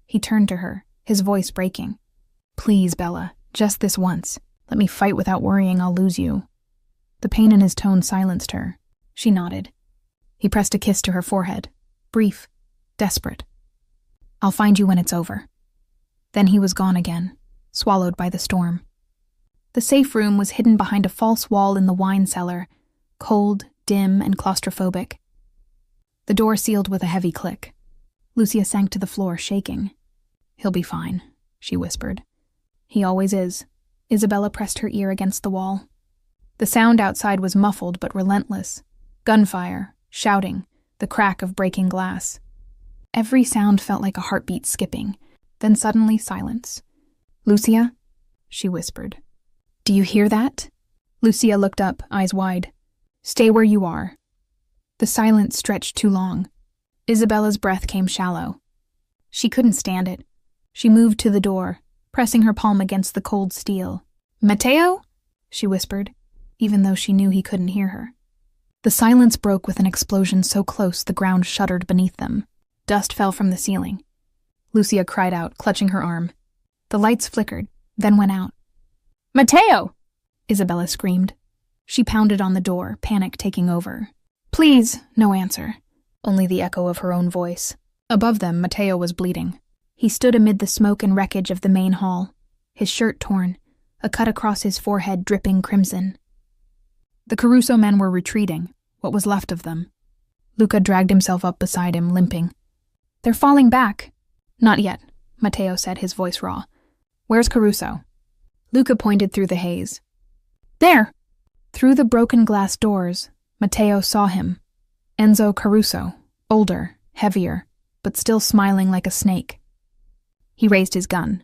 He turned to her, his voice breaking. Please, Bella, just this once. Let me fight without worrying I'll lose you. The pain in his tone silenced her. She nodded. He pressed a kiss to her forehead. Brief, desperate. I'll find you when it's over. Then he was gone again, swallowed by the storm. The safe room was hidden behind a false wall in the wine cellar, cold, dim, and claustrophobic. The door sealed with a heavy click. Lucia sank to the floor, shaking. He'll be fine, she whispered. He always is. Isabella pressed her ear against the wall. The sound outside was muffled but relentless. Gunfire, shouting, the crack of breaking glass. Every sound felt like a heartbeat skipping, then suddenly silence. "Lucia?" she whispered. "Do you hear that?" Lucia looked up, eyes wide. "Stay where you are." The silence stretched too long. Isabella's breath came shallow. She couldn't stand it. She moved to the door, pressing her palm against the cold steel. "Matteo?" she whispered, even though she knew he couldn't hear her. The silence broke with an explosion so close the ground shuddered beneath them. Dust fell from the ceiling. Lucia cried out, clutching her arm. The lights flickered, then went out. "Matteo!" Isabella screamed. She pounded on the door, panic taking over. "Please!" No answer. Only the echo of her own voice. Above them, Matteo was bleeding. He stood amid the smoke and wreckage of the main hall, his shirt torn, a cut across his forehead dripping crimson. The Caruso men were retreating, what was left of them. Luca dragged himself up beside him, limping. "They're falling back." "Not yet," Matteo said, his voice raw. "Where's Caruso?" Luca pointed through the haze. "There!" Through the broken glass doors, Matteo saw him. Enzo Caruso, older, heavier, but still smiling like a snake. He raised his gun.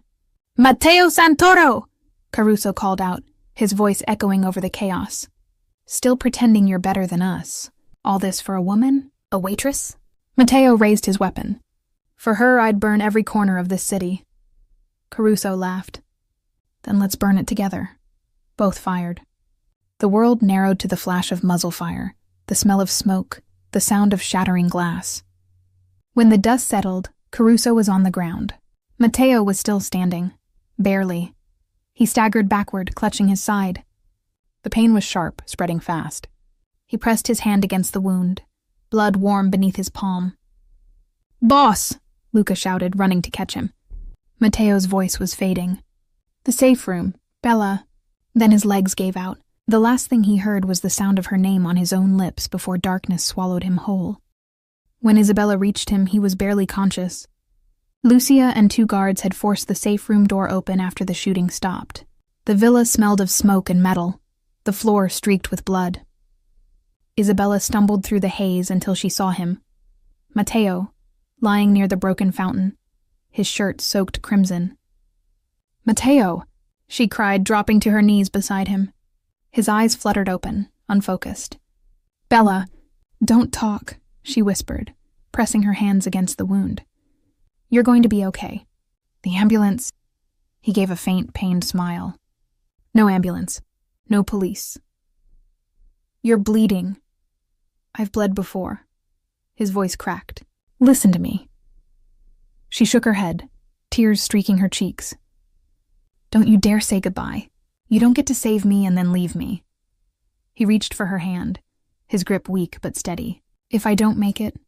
"Matteo Santoro!" Caruso called out, his voice echoing over the chaos. "Still pretending you're better than us. All this for a woman? A waitress?" Matteo raised his weapon. "For her, I'd burn every corner of this city." Caruso laughed. "Then let's burn it together." Both fired. The world narrowed to the flash of muzzle fire, the smell of smoke, the sound of shattering glass. When the dust settled, Caruso was on the ground. Matteo was still standing. Barely. He staggered backward, clutching his side. The pain was sharp, spreading fast. He pressed his hand against the wound, blood warm beneath his palm. "Boss!" Luca shouted, running to catch him. Matteo's voice was fading. "The safe room. Bella." Then his legs gave out. The last thing he heard was the sound of her name on his own lips before darkness swallowed him whole. When Isabella reached him, he was barely conscious. Lucia and 2 guards had forced the safe room door open after the shooting stopped. The villa smelled of smoke and metal, the floor streaked with blood. Isabella stumbled through the haze until she saw him. Matteo, lying near the broken fountain, his shirt soaked crimson. "Matteo!" she cried, dropping to her knees beside him. His eyes fluttered open, unfocused. "Bella, don't talk," she whispered, pressing her hands against the wound. "You're going to be okay. The ambulance—" He gave a faint, pained smile. "No ambulance. No police." "You're bleeding." "I've bled before." His voice cracked. "Listen to me." She shook her head, tears streaking her cheeks. "Don't you dare say goodbye. You don't get to save me and then leave me." He reached for her hand, his grip weak but steady. "If I don't make it,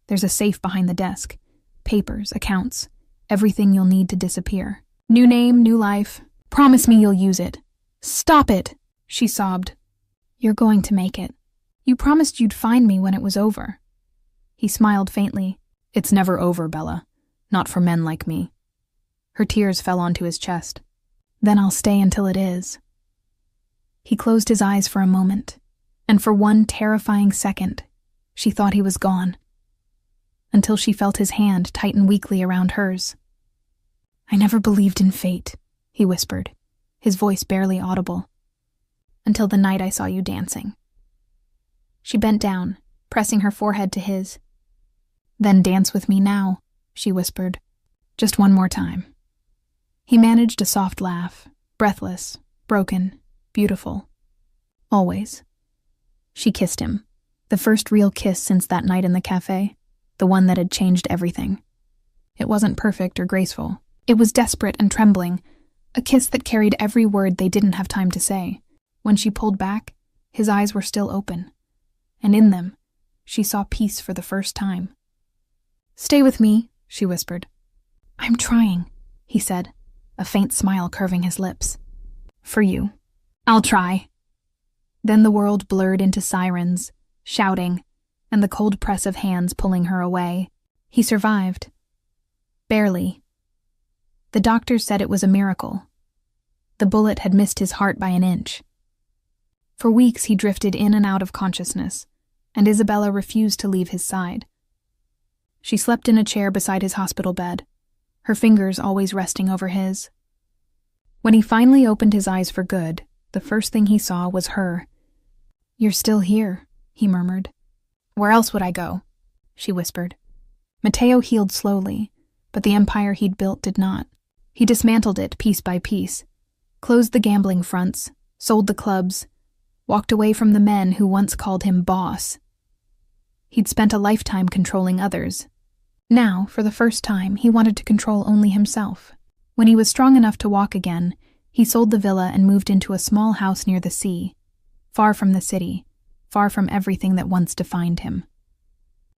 there's a safe behind the desk. Papers, accounts, everything you'll need to disappear. New name, new life. Promise me you'll use it." "Stop it," she sobbed. "You're going to make it. You promised you'd find me when it was over." He smiled faintly. "It's never over, Bella. Not for men like me." Her tears fell onto his chest. "Then I'll stay until it is." He closed his eyes for a moment, and for one terrifying second, she thought he was gone, until she felt his hand tighten weakly around hers. "I never believed in fate," he whispered, his voice barely audible, "until the night I saw you dancing." She bent down, pressing her forehead to his. "Then dance with me now," she whispered. "Just one more time." He managed a soft laugh, breathless, broken, beautiful. "Always." She kissed him, the first real kiss since that night in the cafe, the one that had changed everything. It wasn't perfect or graceful. It was desperate and trembling, a kiss that carried every word they didn't have time to say. When she pulled back, his eyes were still open, and in them, she saw peace for the first time. "Stay with me," she whispered. "I'm trying," he said, a faint smile curving his lips. "For you. I'll try." Then the world blurred into sirens, shouting, and the cold press of hands pulling her away. He survived. Barely. The doctors said it was a miracle. The bullet had missed his heart by an inch. For weeks he drifted in and out of consciousness, and Isabella refused to leave his side. She slept in a chair beside his hospital bed, her fingers always resting over his. When he finally opened his eyes for good, the first thing he saw was her. "You're still here," he murmured. "Where else would I go?" she whispered. Matteo healed slowly, but the empire he'd built did not. He dismantled it piece by piece, closed the gambling fronts, sold the clubs, walked away from the men who once called him boss. He'd spent a lifetime controlling others. Now, for the first time, he wanted to control only himself. When he was strong enough to walk again, he sold the villa and moved into a small house near the sea, far from the city, far from everything that once defined him.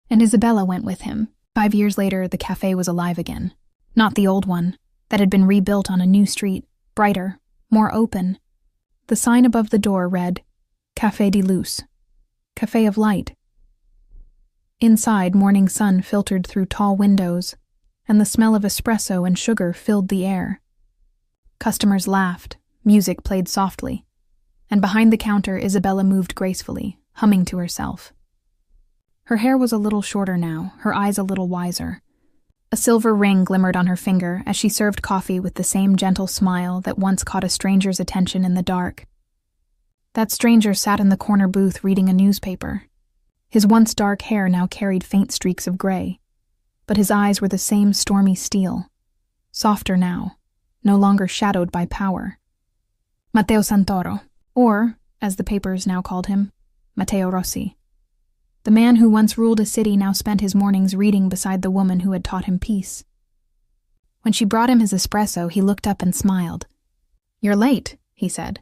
And Isabella went with him. 5 years later, the cafe was alive again. Not the old one, that had been rebuilt on a new street, brighter, more open. The sign above the door read, Café de Luz, Café of Light. Inside, morning sun filtered through tall windows, and the smell of espresso and sugar filled the air. Customers laughed, music played softly, and behind the counter Isabella moved gracefully, humming to herself. Her hair was a little shorter now, her eyes a little wiser. A silver ring glimmered on her finger as she served coffee with the same gentle smile that once caught a stranger's attention in the dark. That stranger sat in the corner booth reading a newspaper. His once dark hair now carried faint streaks of gray, but his eyes were the same stormy steel, softer now, no longer shadowed by power. Matteo Santoro, or, as the papers now called him, Matteo Rossi. The man who once ruled a city now spent his mornings reading beside the woman who had taught him peace. When she brought him his espresso, he looked up and smiled. "You're late," he said.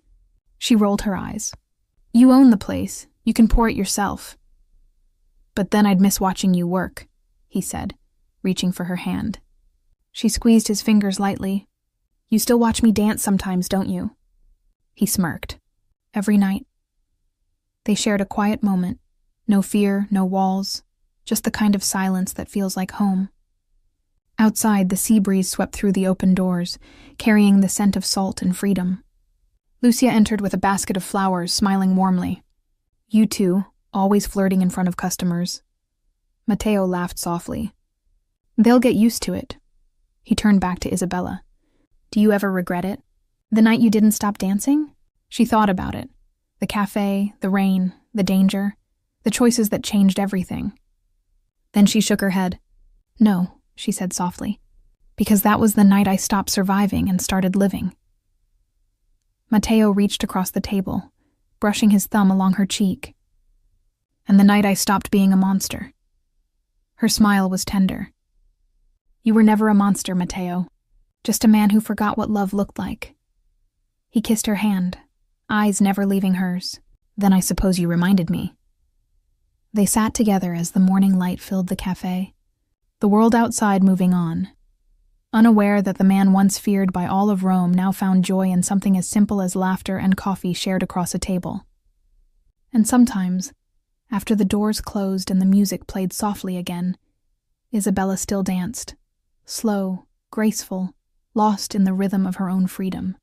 She rolled her eyes. "You own the place. You can pour it yourself." "But then I'd miss watching you work," he said, reaching for her hand. She squeezed his fingers lightly. "You still watch me dance sometimes, don't you?" He smirked. "Every night." They shared a quiet moment. No fear, no walls, just the kind of silence that feels like home. Outside, the sea breeze swept through the open doors, carrying the scent of salt and freedom. Lucia entered with a basket of flowers, smiling warmly. "You two, always flirting in front of customers." Matteo laughed softly. "They'll get used to it." He turned back to Isabella. "Do you ever regret it? The night you didn't stop dancing?" She thought about it. The cafe, the rain, the danger, the choices that changed everything. Then she shook her head. "No," she said softly, "because that was the night I stopped surviving and started living." Matteo reached across the table, brushing his thumb along her cheek. "And the night I stopped being a monster." Her smile was tender. "You were never a monster, Matteo. Just a man who forgot what love looked like." He kissed her hand, eyes never leaving hers. "Then I suppose you reminded me." They sat together as the morning light filled the cafe, the world outside moving on. Unaware that the man once feared by all of Rome now found joy in something as simple as laughter and coffee shared across a table. And sometimes, after the doors closed and the music played softly again, Isabella still danced, slow, graceful, lost in the rhythm of her own freedom.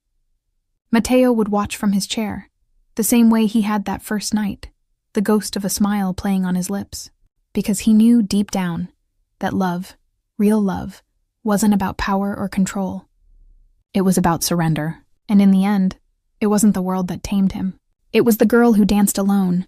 Matteo would watch from his chair, the same way he had that first night, the ghost of a smile playing on his lips, because he knew deep down that love, real love, wasn't about power or control. It was about surrender, and in the end, it wasn't the world that tamed him. It was the girl who danced alone,